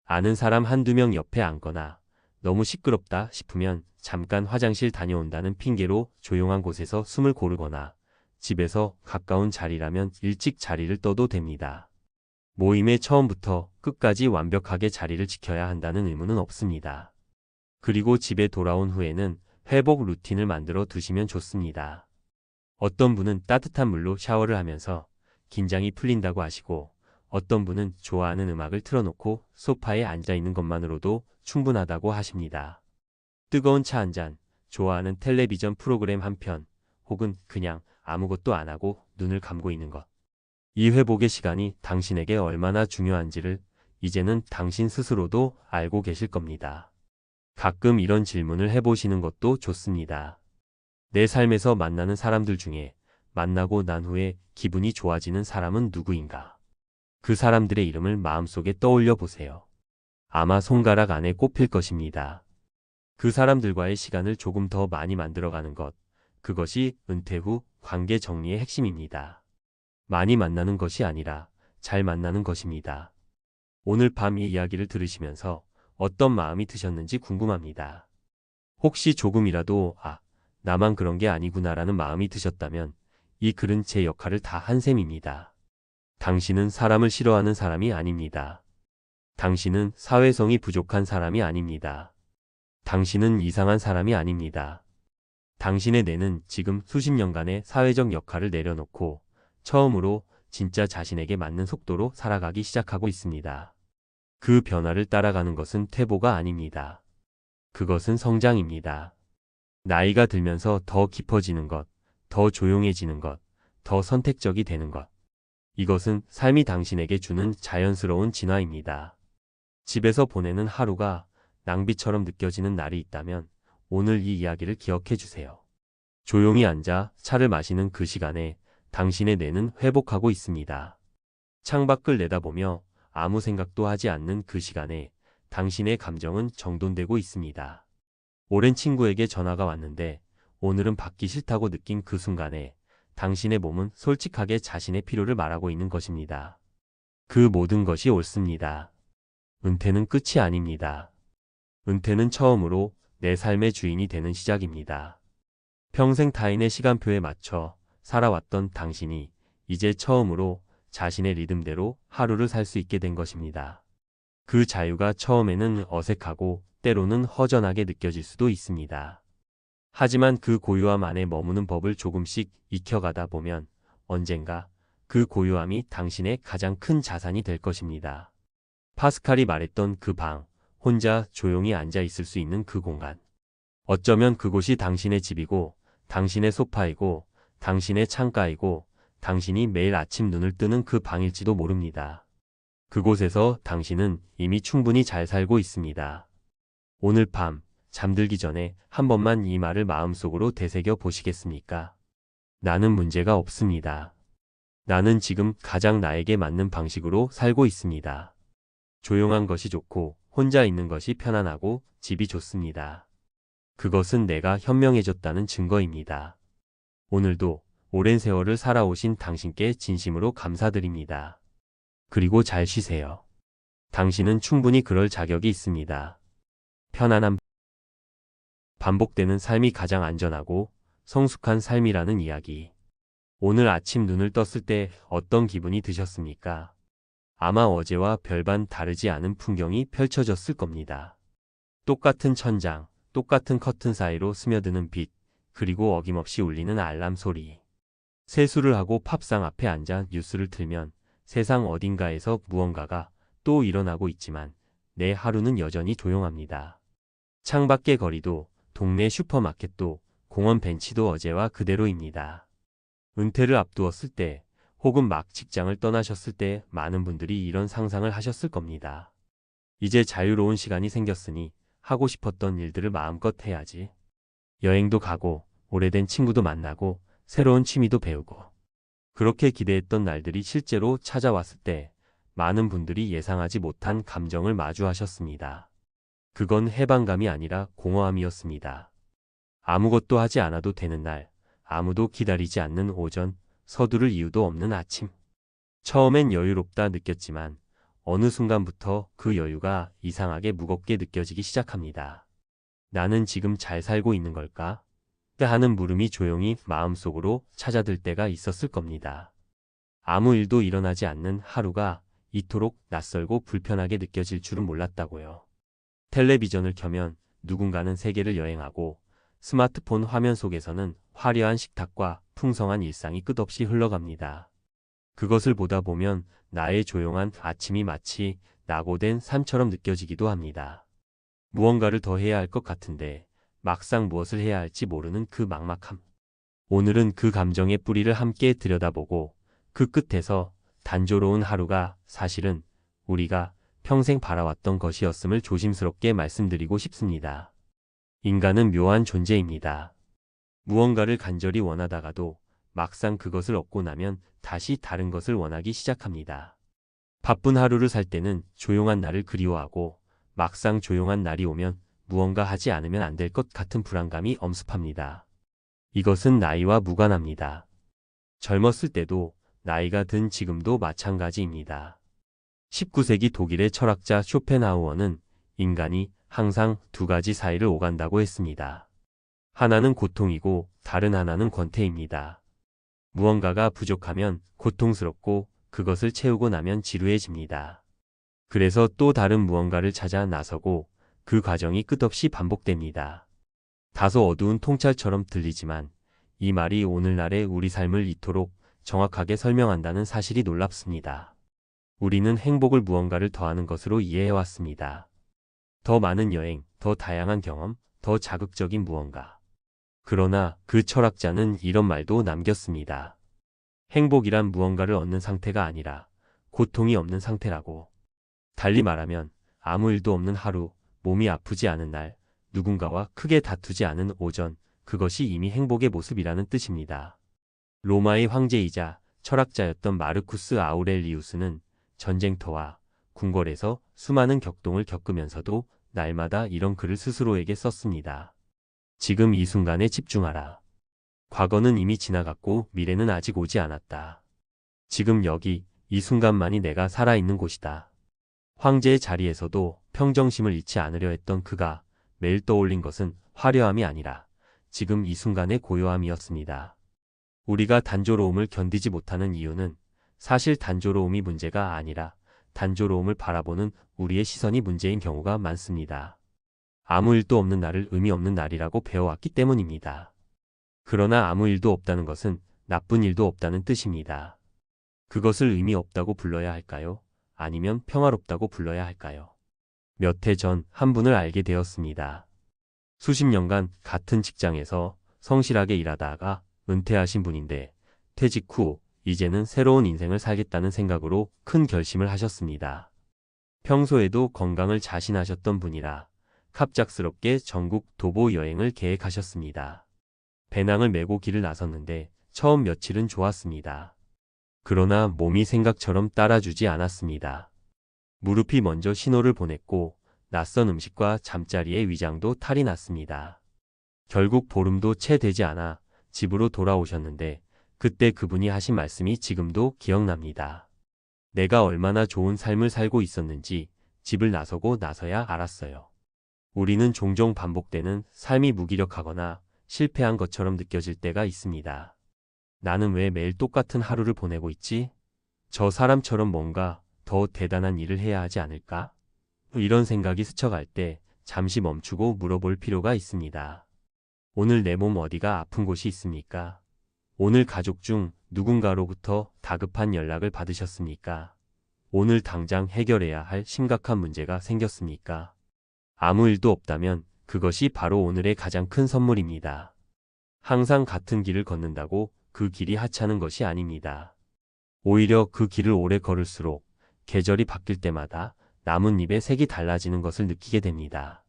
아는 사람 한두 명 옆에 앉거나 너무 시끄럽다 싶으면 잠깐 화장실 다녀온다는 핑계로 조용한 곳에서 숨을 고르거나 집에서 가까운 자리라면 일찍 자리를 떠도 됩니다. 모임의 처음부터 끝까지 완벽하게 자리를 지켜야 한다는 의무는 없습니다. 그리고 집에 돌아온 후에는 회복 루틴을 만들어 두시면 좋습니다. 어떤 분은 따뜻한 물로 샤워를 하면서 긴장이 풀린다고 하시고 어떤 분은 좋아하는 음악을 틀어놓고 소파에 앉아 있는 것만으로도 충분하다고 하십니다. 뜨거운 차 한 잔, 좋아하는 텔레비전 프로그램 한 편, 혹은 그냥 아무것도 안 하고 눈을 감고 있는 것. 이 회복의 시간이 당신에게 얼마나 중요한지를 이제는 당신 스스로도 알고 계실 겁니다. 가끔 이런 질문을 해보시는 것도 좋습니다. 내 삶에서 만나는 사람들 중에 만나고 난 후에 기분이 좋아지는 사람은 누구인가? 그 사람들의 이름을 마음속에 떠올려 보세요. 아마 손가락 안에 꼽힐 것입니다. 그 사람들과의 시간을 조금 더 많이 만들어가는 것, 그것이 은퇴 후 관계 정리의 핵심입니다. 많이 만나는 것이 아니라 잘 만나는 것입니다. 오늘 밤 이 이야기를 들으시면서 어떤 마음이 드셨는지 궁금합니다. 혹시 조금이라도 나만 그런 게 아니구나라는 마음이 드셨다면 이 글은 제 역할을 다 한 셈입니다. 당신은 사람을 싫어하는 사람이 아닙니다. 당신은 사회성이 부족한 사람이 아닙니다. 당신은 이상한 사람이 아닙니다. 당신의 뇌는 지금 수십 년간의 사회적 역할을 내려놓고 처음으로 진짜 자신에게 맞는 속도로 살아가기 시작하고 있습니다. 그 변화를 따라가는 것은 퇴보가 아닙니다. 그것은 성장입니다. 나이가 들면서 더 깊어지는 것, 더 조용해지는 것, 더 선택적이 되는 것. 이것은 삶이 당신에게 주는 자연스러운 진화입니다. 집에서 보내는 하루가 낭비처럼 느껴지는 날이 있다면 오늘 이 이야기를 기억해 주세요. 조용히 앉아 차를 마시는 그 시간에 당신의 뇌는 회복하고 있습니다. 창밖을 내다보며 아무 생각도 하지 않는 그 시간에 당신의 감정은 정돈되고 있습니다. 오랜 친구에게 전화가 왔는데 오늘은 받기 싫다고 느낀 그 순간에 당신의 몸은 솔직하게 자신의 필요를 말하고 있는 것입니다. 그 모든 것이 옳습니다. 은퇴는 끝이 아닙니다. 은퇴는 처음으로 내 삶의 주인이 되는 시작입니다. 평생 타인의 시간표에 맞춰 살아왔던 당신이 이제 처음으로 자신의 리듬대로 하루를 살 수 있게 된 것입니다. 그 자유가 처음에는 어색하고 때로는 허전하게 느껴질 수도 있습니다. 하지만 그 고요함 안에 머무는 법을 조금씩 익혀가다 보면 언젠가 그 고요함이 당신의 가장 큰 자산이 될 것입니다. 파스칼이 말했던 그 방, 혼자 조용히 앉아 있을 수 있는 그 공간. 어쩌면 그곳이 당신의 집이고, 당신의 소파이고, 당신의 창가이고, 당신이 매일 아침 눈을 뜨는 그 방일지도 모릅니다. 그곳에서 당신은 이미 충분히 잘 살고 있습니다. 오늘 밤, 잠들기 전에 한 번만 이 말을 마음속으로 되새겨 보시겠습니까? 나는 문제가 없습니다. 나는 지금 가장 나에게 맞는 방식으로 살고 있습니다. 조용한 것이 좋고, 혼자 있는 것이 편안하고, 집이 좋습니다. 그것은 내가 현명해졌다는 증거입니다. 오늘도 오랜 세월을 살아오신 당신께 진심으로 감사드립니다. 그리고 잘 쉬세요. 당신은 충분히 그럴 자격이 있습니다. 편안한 반복되는 삶이 가장 안전하고 성숙한 삶이라는 이야기. 오늘 아침 눈을 떴을 때 어떤 기분이 드셨습니까? 아마 어제와 별반 다르지 않은 풍경이 펼쳐졌을 겁니다. 똑같은 천장, 똑같은 커튼 사이로 스며드는 빛, 그리고 어김없이 울리는 알람 소리. 세수를 하고 팝상 앞에 앉아 뉴스를 틀면 세상 어딘가에서 무언가가 또 일어나고 있지만 내 하루는 여전히 조용합니다. 창밖의 거리도, 동네 슈퍼마켓도, 공원 벤치도 어제와 그대로입니다. 은퇴를 앞두었을 때, 혹은 막 직장을 떠나셨을 때 많은 분들이 이런 상상을 하셨을 겁니다. 이제 자유로운 시간이 생겼으니 하고 싶었던 일들을 마음껏 해야지. 여행도 가고, 오래된 친구도 만나고, 새로운 취미도 배우고. 그렇게 기대했던 날들이 실제로 찾아왔을 때 많은 분들이 예상하지 못한 감정을 마주하셨습니다. 그건 해방감이 아니라 공허함이었습니다. 아무것도 하지 않아도 되는 날, 아무도 기다리지 않는 오전, 서두를 이유도 없는 아침. 처음엔 여유롭다 느꼈지만 어느 순간부터 그 여유가 이상하게 무겁게 느껴지기 시작합니다. 나는 지금 잘 살고 있는 걸까? 하는 물음이 조용히 마음속으로 찾아들 때가 있었을 겁니다. 아무 일도 일어나지 않는 하루가 이토록 낯설고 불편하게 느껴질 줄은 몰랐다고요. 텔레비전을 켜면 누군가는 세계를 여행하고 스마트폰 화면 속에서는 화려한 식탁과 풍성한 일상이 끝없이 흘러갑니다. 그것을 보다 보면 나의 조용한 아침이 마치 낙오된 삶처럼 느껴지기도 합니다. 무언가를 더 해야 할 것 같은데 막상 무엇을 해야 할지 모르는 그 막막함. 오늘은 그 감정의 뿌리를 함께 들여다보고 그 끝에서 단조로운 하루가 사실은 우리가 평생 바라왔던 것이었음을 조심스럽게 말씀드리고 싶습니다. 인간은 묘한 존재입니다. 무언가를 간절히 원하다가도 막상 그것을 얻고 나면 다시 다른 것을 원하기 시작합니다. 바쁜 하루를 살 때는 조용한 날을 그리워하고 막상 조용한 날이 오면 무언가 하지 않으면 안 될 것 같은 불안감이 엄습합니다. 이것은 나이와 무관합니다. 젊었을 때도 나이가 든 지금도 마찬가지입니다. 19세기 독일의 철학자 쇼펜하우어는 인간이 항상 두 가지 사이를 오간다고 했습니다. 하나는 고통이고 다른 하나는 권태입니다. 무언가가 부족하면 고통스럽고 그것을 채우고 나면 지루해집니다. 그래서 또 다른 무언가를 찾아 나서고 그 과정이 끝없이 반복됩니다. 다소 어두운 통찰처럼 들리지만 이 말이 오늘날의 우리 삶을 이토록 정확하게 설명한다는 사실이 놀랍습니다. 우리는 행복을 무언가를 더하는 것으로 이해해왔습니다. 더 많은 여행, 더 다양한 경험, 더 자극적인 무언가. 그러나 그 철학자는 이런 말도 남겼습니다. 행복이란 무언가를 얻는 상태가 아니라 고통이 없는 상태라고. 달리 말하면 아무 일도 없는 하루, 몸이 아프지 않은 날, 누군가와 크게 다투지 않은 오전, 그것이 이미 행복의 모습이라는 뜻입니다. 로마의 황제이자 철학자였던 마르쿠스 아우렐리우스는 전쟁터와 궁궐에서 수많은 격동을 겪으면서도 날마다 이런 글을 스스로에게 썼습니다. 지금 이 순간에 집중하라. 과거는 이미 지나갔고 미래는 아직 오지 않았다. 지금 여기 이 순간만이 내가 살아있는 곳이다. 황제의 자리에서도 평정심을 잃지 않으려 했던 그가 매일 떠올린 것은 화려함이 아니라 지금 이 순간의 고요함이었습니다. 우리가 단조로움을 견디지 못하는 이유는 사실 단조로움이 문제가 아니라 단조로움을 바라보는 우리의 시선이 문제인 경우가 많습니다. 아무 일도 없는 날을 의미 없는 날이라고 배워왔기 때문입니다. 그러나 아무 일도 없다는 것은 나쁜 일도 없다는 뜻입니다. 그것을 의미 없다고 불러야 할까요? 아니면 평화롭다고 불러야 할까요? 몇 해 전 한 분을 알게 되었습니다. 수십 년간 같은 직장에서 성실하게 일하다가 은퇴하신 분인데 퇴직 후 이제는 새로운 인생을 살겠다는 생각으로 큰 결심을 하셨습니다. 평소에도 건강을 자신하셨던 분이라 갑작스럽게 전국 도보 여행을 계획하셨습니다. 배낭을 메고 길을 나섰는데 처음 며칠은 좋았습니다. 그러나 몸이 생각처럼 따라주지 않았습니다. 무릎이 먼저 신호를 보냈고 낯선 음식과 잠자리의 위장도 탈이 났습니다. 결국 보름도 채 되지 않아 집으로 돌아오셨는데 그때 그분이 하신 말씀이 지금도 기억납니다. 내가 얼마나 좋은 삶을 살고 있었는지 집을 나서고 나서야 알았어요. 우리는 종종 반복되는 삶이 무기력하거나 실패한 것처럼 느껴질 때가 있습니다. 나는 왜 매일 똑같은 하루를 보내고 있지? 저 사람처럼 뭔가 더 대단한 일을 해야 하지 않을까? 이런 생각이 스쳐갈 때 잠시 멈추고 물어볼 필요가 있습니다. 오늘 내 몸 어디가 아픈 곳이 있습니까? 오늘 가족 중 누군가로부터 다급한 연락을 받으셨습니까? 오늘 당장 해결해야 할 심각한 문제가 생겼습니까? 아무 일도 없다면 그것이 바로 오늘의 가장 큰 선물입니다. 항상 같은 길을 걷는다고 그 길이 하찮은 것이 아닙니다. 오히려 그 길을 오래 걸을수록 계절이 바뀔 때마다 나뭇잎의 색이 달라지는 것을 느끼게 됩니다.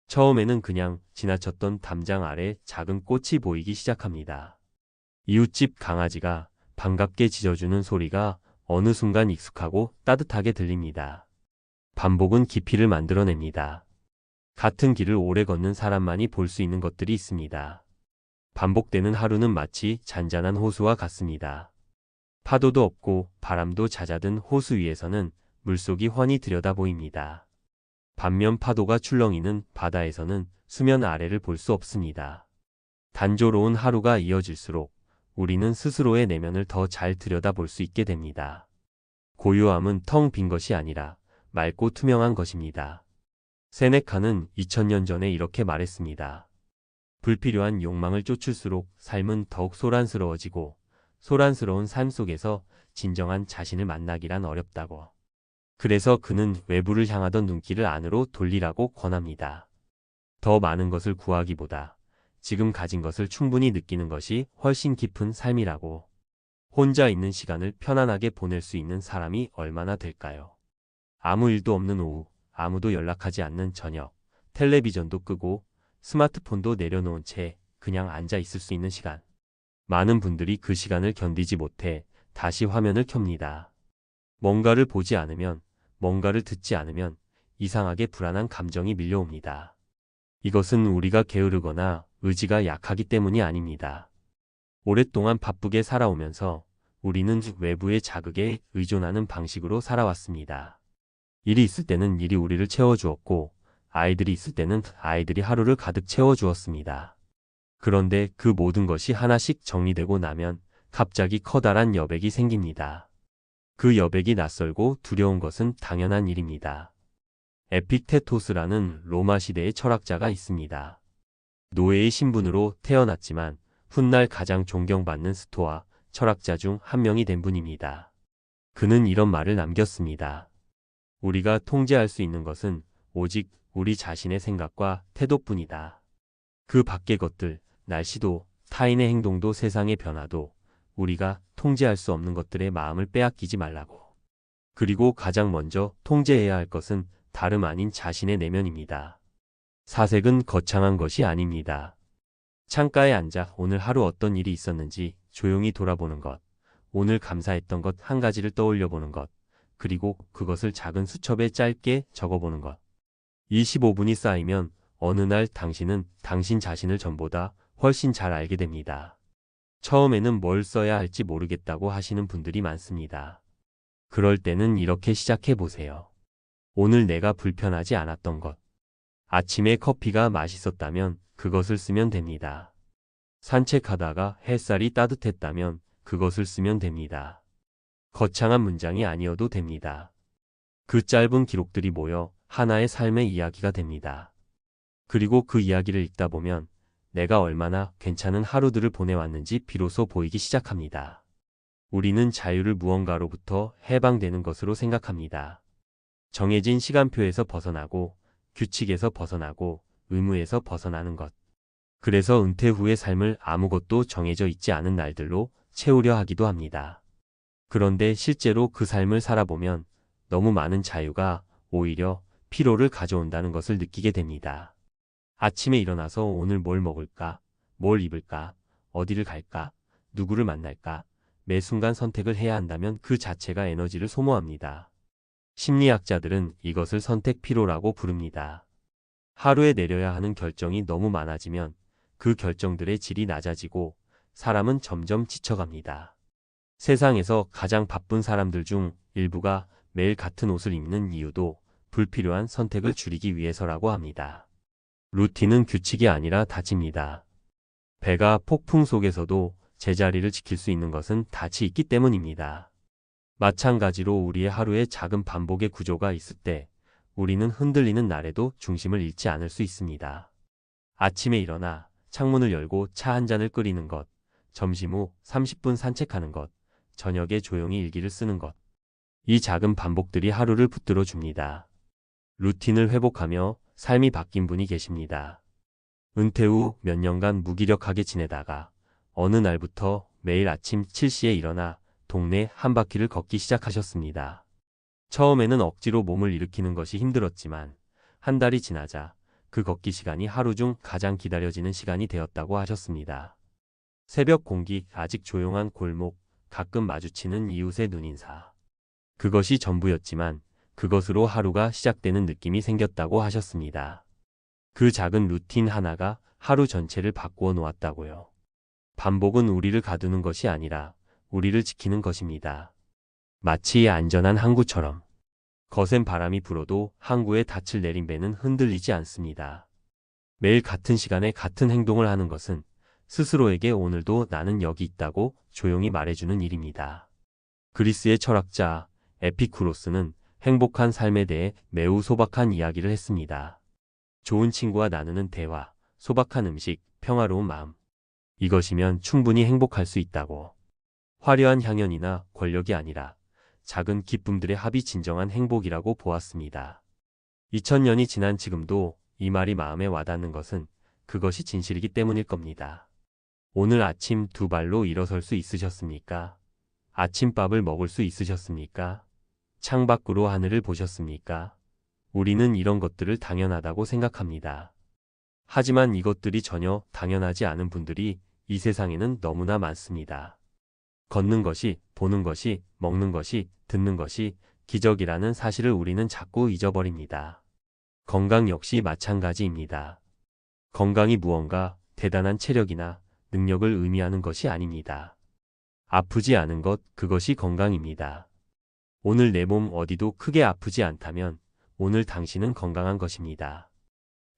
처음에는 그냥 지나쳤던 담장 아래 작은 꽃이 보이기 시작합니다. 이웃집 강아지가 반갑게 짖어주는 소리가 어느 순간 익숙하고 따뜻하게 들립니다. 반복은 깊이를 만들어냅니다. 같은 길을 오래 걷는 사람만이 볼 수 있는 것들이 있습니다. 반복되는 하루는 마치 잔잔한 호수와 같습니다. 파도도 없고 바람도 잦아든 호수 위에서는 물속이 훤히 들여다 보입니다. 반면 파도가 출렁이는 바다에서는 수면 아래를 볼 수 없습니다. 단조로운 하루가 이어질수록 우리는 스스로의 내면을 더 잘 들여다볼 수 있게 됩니다. 고요함은 텅 빈 것이 아니라 맑고 투명한 것입니다. 세네카는 2000년 전에 이렇게 말했습니다. 불필요한 욕망을 쫓을수록 삶은 더욱 소란스러워지고 소란스러운 삶 속에서 진정한 자신을 만나기란 어렵다고. 그래서 그는 외부를 향하던 눈길을 안으로 돌리라고 권합니다. 더 많은 것을 구하기보다 지금 가진 것을 충분히 느끼는 것이 훨씬 깊은 삶이라고. 혼자 있는 시간을 편안하게 보낼 수 있는 사람이 얼마나 될까요? 아무 일도 없는 오후, 아무도 연락하지 않는 저녁, 텔레비전도 끄고 스마트폰도 내려놓은 채 그냥 앉아 있을 수 있는 시간. 많은 분들이 그 시간을 견디지 못해 다시 화면을 켭니다. 뭔가를 보지 않으면, 뭔가를 듣지 않으면 이상하게 불안한 감정이 밀려옵니다. 이것은 우리가 게으르거나 의지가 약하기 때문이 아닙니다. 오랫동안 바쁘게 살아오면서 우리는 외부의 자극에 의존하는 방식으로 살아왔습니다. 일이 있을 때는 일이 우리를 채워주었고, 아이들이 있을 때는 아이들이 하루를 가득 채워주었습니다. 그런데 그 모든 것이 하나씩 정리되고 나면 갑자기 커다란 여백이 생깁니다. 그 여백이 낯설고 두려운 것은 당연한 일입니다. 에픽테토스라는 로마 시대의 철학자가 있습니다. 노예의 신분으로 태어났지만 훗날 가장 존경받는 스토아 철학자 중 한 명이 된 분입니다. 그는 이런 말을 남겼습니다. 우리가 통제할 수 있는 것은 오직 우리 자신의 생각과 태도뿐이다. 그 밖의 것들, 날씨도, 타인의 행동도, 세상의 변화도 우리가 통제할 수 없는 것들의 마음을 빼앗기지 말라고. 그리고 가장 먼저 통제해야 할 것은 다름 아닌 자신의 내면입니다. 사색은 거창한 것이 아닙니다. 창가에 앉아 오늘 하루 어떤 일이 있었는지 조용히 돌아보는 것, 오늘 감사했던 것 한 가지를 떠올려 보는 것, 그리고 그것을 작은 수첩에 짧게 적어보는 것. 이 15분이 쌓이면 어느 날 당신은 당신 자신을 전보다 훨씬 잘 알게 됩니다. 처음에는 뭘 써야 할지 모르겠다고 하시는 분들이 많습니다. 그럴 때는 이렇게 시작해 보세요. 오늘 내가 불편하지 않았던 것. 아침에 커피가 맛있었다면 그것을 쓰면 됩니다. 산책하다가 햇살이 따뜻했다면 그것을 쓰면 됩니다. 거창한 문장이 아니어도 됩니다. 그 짧은 기록들이 모여 하나의 삶의 이야기가 됩니다. 그리고 그 이야기를 읽다 보면 내가 얼마나 괜찮은 하루들을 보내왔는지 비로소 보이기 시작합니다. 우리는 자유를 무언가로부터 해방되는 것으로 생각합니다. 정해진 시간표에서 벗어나고, 규칙에서 벗어나고, 의무에서 벗어나는 것. 그래서 은퇴 후의 삶을 아무것도 정해져 있지 않은 날들로 채우려 하기도 합니다. 그런데 실제로 그 삶을 살아보면 너무 많은 자유가 오히려 피로를 가져온다는 것을 느끼게 됩니다. 아침에 일어나서 오늘 뭘 먹을까, 뭘 입을까, 어디를 갈까, 누구를 만날까, 매 순간 선택을 해야 한다면 그 자체가 에너지를 소모합니다. 심리학자들은 이것을 선택 피로라고 부릅니다. 하루에 내려야 하는 결정이 너무 많아지면 그 결정들의 질이 낮아지고 사람은 점점 지쳐갑니다. 세상에서 가장 바쁜 사람들 중 일부가 매일 같은 옷을 입는 이유도 불필요한 선택을 줄이기 위해서라고 합니다. 루틴은 규칙이 아니라 닫입니다. 배가 폭풍 속에서도 제자리를 지킬 수 있는 것은 닻이 있기 때문입니다. 마찬가지로 우리의 하루에 작은 반복의 구조가 있을 때 우리는 흔들리는 날에도 중심을 잃지 않을 수 있습니다. 아침에 일어나 창문을 열고 차 한 잔을 끓이는 것, 점심 후 30분 산책하는 것, 저녁에 조용히 일기를 쓰는 것. 이 작은 반복들이 하루를 붙들어 줍니다. 루틴을 회복하며 삶이 바뀐 분이 계십니다. 은퇴 후 몇 년간 무기력하게 지내다가 어느 날부터 매일 아침 7시에 일어나 동네 한 바퀴를 걷기 시작하셨습니다. 처음에는 억지로 몸을 일으키는 것이 힘들었지만 한 달이 지나자 그 걷기 시간이 하루 중 가장 기다려지는 시간이 되었다고 하셨습니다. 새벽 공기, 아직 조용한 골목, 가끔 마주치는 이웃의 눈인사. 그것이 전부였지만 그것으로 하루가 시작되는 느낌이 생겼다고 하셨습니다. 그 작은 루틴 하나가 하루 전체를 바꾸어 놓았다고요. 반복은 우리를 가두는 것이 아니라 우리를 지키는 것입니다. 마치 안전한 항구처럼. 거센 바람이 불어도 항구에 닻을 내린 배는 흔들리지 않습니다. 매일 같은 시간에 같은 행동을 하는 것은 스스로에게 오늘도 나는 여기 있다고 조용히 말해주는 일입니다. 그리스의 철학자 에피쿠로스는 행복한 삶에 대해 매우 소박한 이야기를 했습니다. 좋은 친구와 나누는 대화, 소박한 음식, 평화로운 마음. 이것이면 충분히 행복할 수 있다고. 화려한 향연이나 권력이 아니라 작은 기쁨들의 합이 진정한 행복이라고 보았습니다. 2000년이 지난 지금도 이 말이 마음에 와닿는 것은 그것이 진실이기 때문일 겁니다. 오늘 아침 두 발로 일어설 수 있으셨습니까? 아침밥을 먹을 수 있으셨습니까? 창밖으로 하늘을 보셨습니까? 우리는 이런 것들을 당연하다고 생각합니다. 하지만 이것들이 전혀 당연하지 않은 분들이 이 세상에는 너무나 많습니다. 걷는 것이, 보는 것이, 먹는 것이, 듣는 것이 기적이라는 사실을 우리는 자꾸 잊어버립니다. 건강 역시 마찬가지입니다. 건강이 무언가 대단한 체력이나 능력을 의미하는 것이 아닙니다. 아프지 않은 것, 그것이 건강입니다. 오늘 내 몸 어디도 크게 아프지 않다면 오늘 당신은 건강한 것입니다.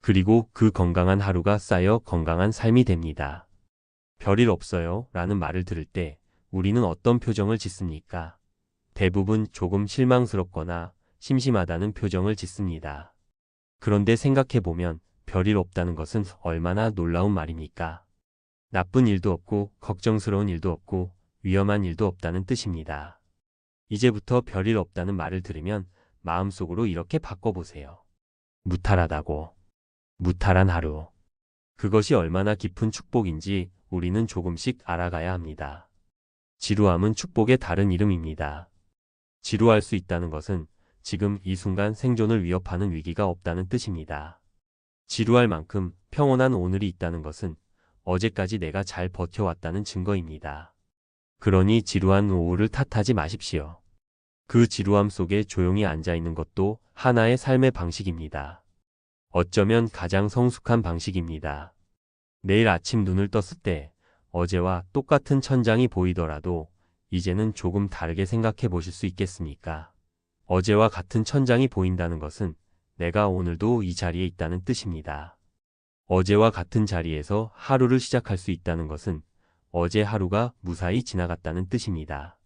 그리고 그 건강한 하루가 쌓여 건강한 삶이 됩니다. 별일 없어요 라는 말을 들을 때 우리는 어떤 표정을 짓습니까? 대부분 조금 실망스럽거나 심심하다는 표정을 짓습니다. 그런데 생각해보면 별일 없다는 것은 얼마나 놀라운 말입니까? 나쁜 일도 없고 걱정스러운 일도 없고 위험한 일도 없다는 뜻입니다. 이제부터 별일 없다는 말을 들으면 마음속으로 이렇게 바꿔보세요. 무탈하다고. 무탈한 하루. 그것이 얼마나 깊은 축복인지 우리는 조금씩 알아가야 합니다. 지루함은 축복의 다른 이름입니다. 지루할 수 있다는 것은 지금 이 순간 생존을 위협하는 위기가 없다는 뜻입니다. 지루할 만큼 평온한 오늘이 있다는 것은 어제까지 내가 잘 버텨왔다는 증거입니다. 그러니 지루한 오후를 탓하지 마십시오. 그 지루함 속에 조용히 앉아있는 것도 하나의 삶의 방식입니다. 어쩌면 가장 성숙한 방식입니다. 내일 아침 눈을 떴을 때 어제와 똑같은 천장이 보이더라도 이제는 조금 다르게 생각해 보실 수 있겠습니까? 어제와 같은 천장이 보인다는 것은 내가 오늘도 이 자리에 있다는 뜻입니다. 어제와 같은 자리에서 하루를 시작할 수 있다는 것은 어제 하루가 무사히 지나갔다는 뜻입니다.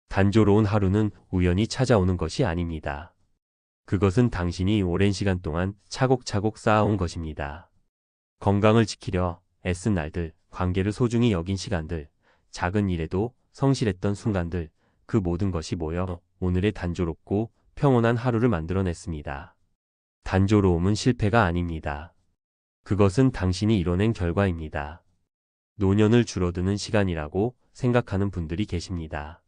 단조로운 하루는 우연히 찾아오는 것이 아닙니다. 그것은 당신이 오랜 시간 동안 차곡차곡 쌓아온 것입니다. 건강을 지키려 애쓴 날들, 관계를 소중히 여긴 시간들, 작은 일에도 성실했던 순간들, 그 모든 것이 모여 오늘의 단조롭고 평온한 하루를 만들어냈습니다. 단조로움은 실패가 아닙니다. 그것은 당신이 이뤄낸 결과입니다. 노년을 줄어드는 시간이라고 생각하는 분들이 계십니다.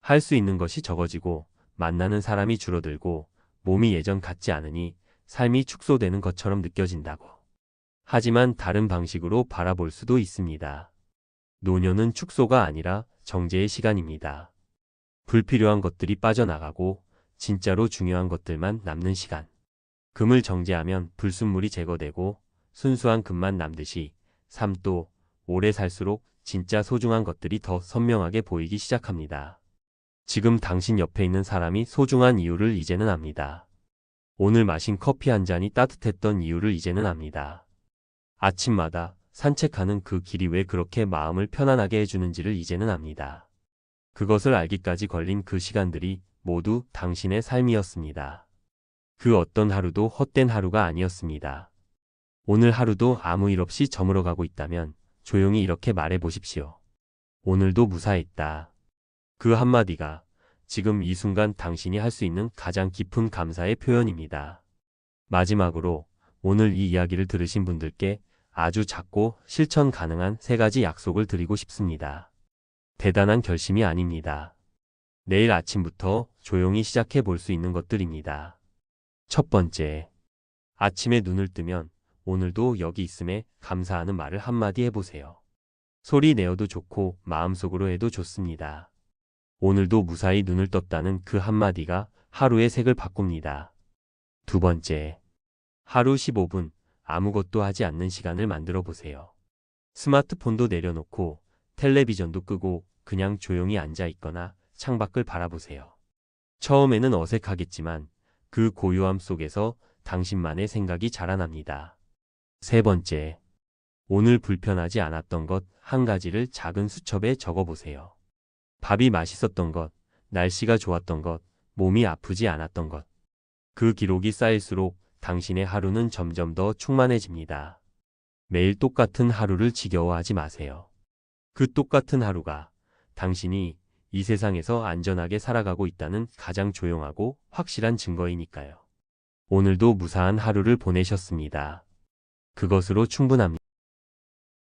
할 수 있는 것이 적어지고 만나는 사람이 줄어들고 몸이 예전 같지 않으니 삶이 축소되는 것처럼 느껴진다고. 하지만 다른 방식으로 바라볼 수도 있습니다. 노년은 축소가 아니라 정제의 시간입니다. 불필요한 것들이 빠져나가고 진짜로 중요한 것들만 남는 시간. 금을 정제하면 불순물이 제거되고 순수한 금만 남듯이 삶도 오래 살수록 진짜 소중한 것들이 더 선명하게 보이기 시작합니다. 지금 당신 옆에 있는 사람이 소중한 이유를 이제는 압니다. 오늘 마신 커피 한 잔이 따뜻했던 이유를 이제는 압니다. 아침마다 산책하는 그 길이 왜 그렇게 마음을 편안하게 해주는지를 이제는 압니다. 그것을 알기까지 걸린 그 시간들이 모두 당신의 삶이었습니다. 그 어떤 하루도 헛된 하루가 아니었습니다. 오늘 하루도 아무 일 없이 저물어가고 있다면 조용히 이렇게 말해 보십시오. 오늘도 무사했다. 그 한마디가 지금 이 순간 당신이 할 수 있는 가장 깊은 감사의 표현입니다. 마지막으로 오늘 이 이야기를 들으신 분들께 아주 작고 실천 가능한 3가지 약속을 드리고 싶습니다. 대단한 결심이 아닙니다. 내일 아침부터 조용히 시작해 볼 수 있는 것들입니다. 첫 번째, 아침에 눈을 뜨면 오늘도 여기 있음에 감사하는 말을 한마디 해보세요. 소리 내어도 좋고 마음속으로 해도 좋습니다. 오늘도 무사히 눈을 떴다는 그 한마디가 하루의 색을 바꿉니다. 두 번째, 하루 15분 아무것도 하지 않는 시간을 만들어 보세요. 스마트폰도 내려놓고 텔레비전도 끄고 그냥 조용히 앉아 있거나 창밖을 바라보세요. 처음에는 어색하겠지만 그 고요함 속에서 당신만의 생각이 자라납니다. 세 번째, 오늘 불편하지 않았던 것 한 가지를 작은 수첩에 적어보세요. 밥이 맛있었던 것, 날씨가 좋았던 것, 몸이 아프지 않았던 것. 그 기록이 쌓일수록 당신의 하루는 점점 더 충만해집니다. 매일 똑같은 하루를 지겨워하지 마세요. 그 똑같은 하루가 당신이 이 세상에서 안전하게 살아가고 있다는 가장 조용하고 확실한 증거이니까요. 오늘도 무사한 하루를 보내셨습니다. 그것으로 충분합니다.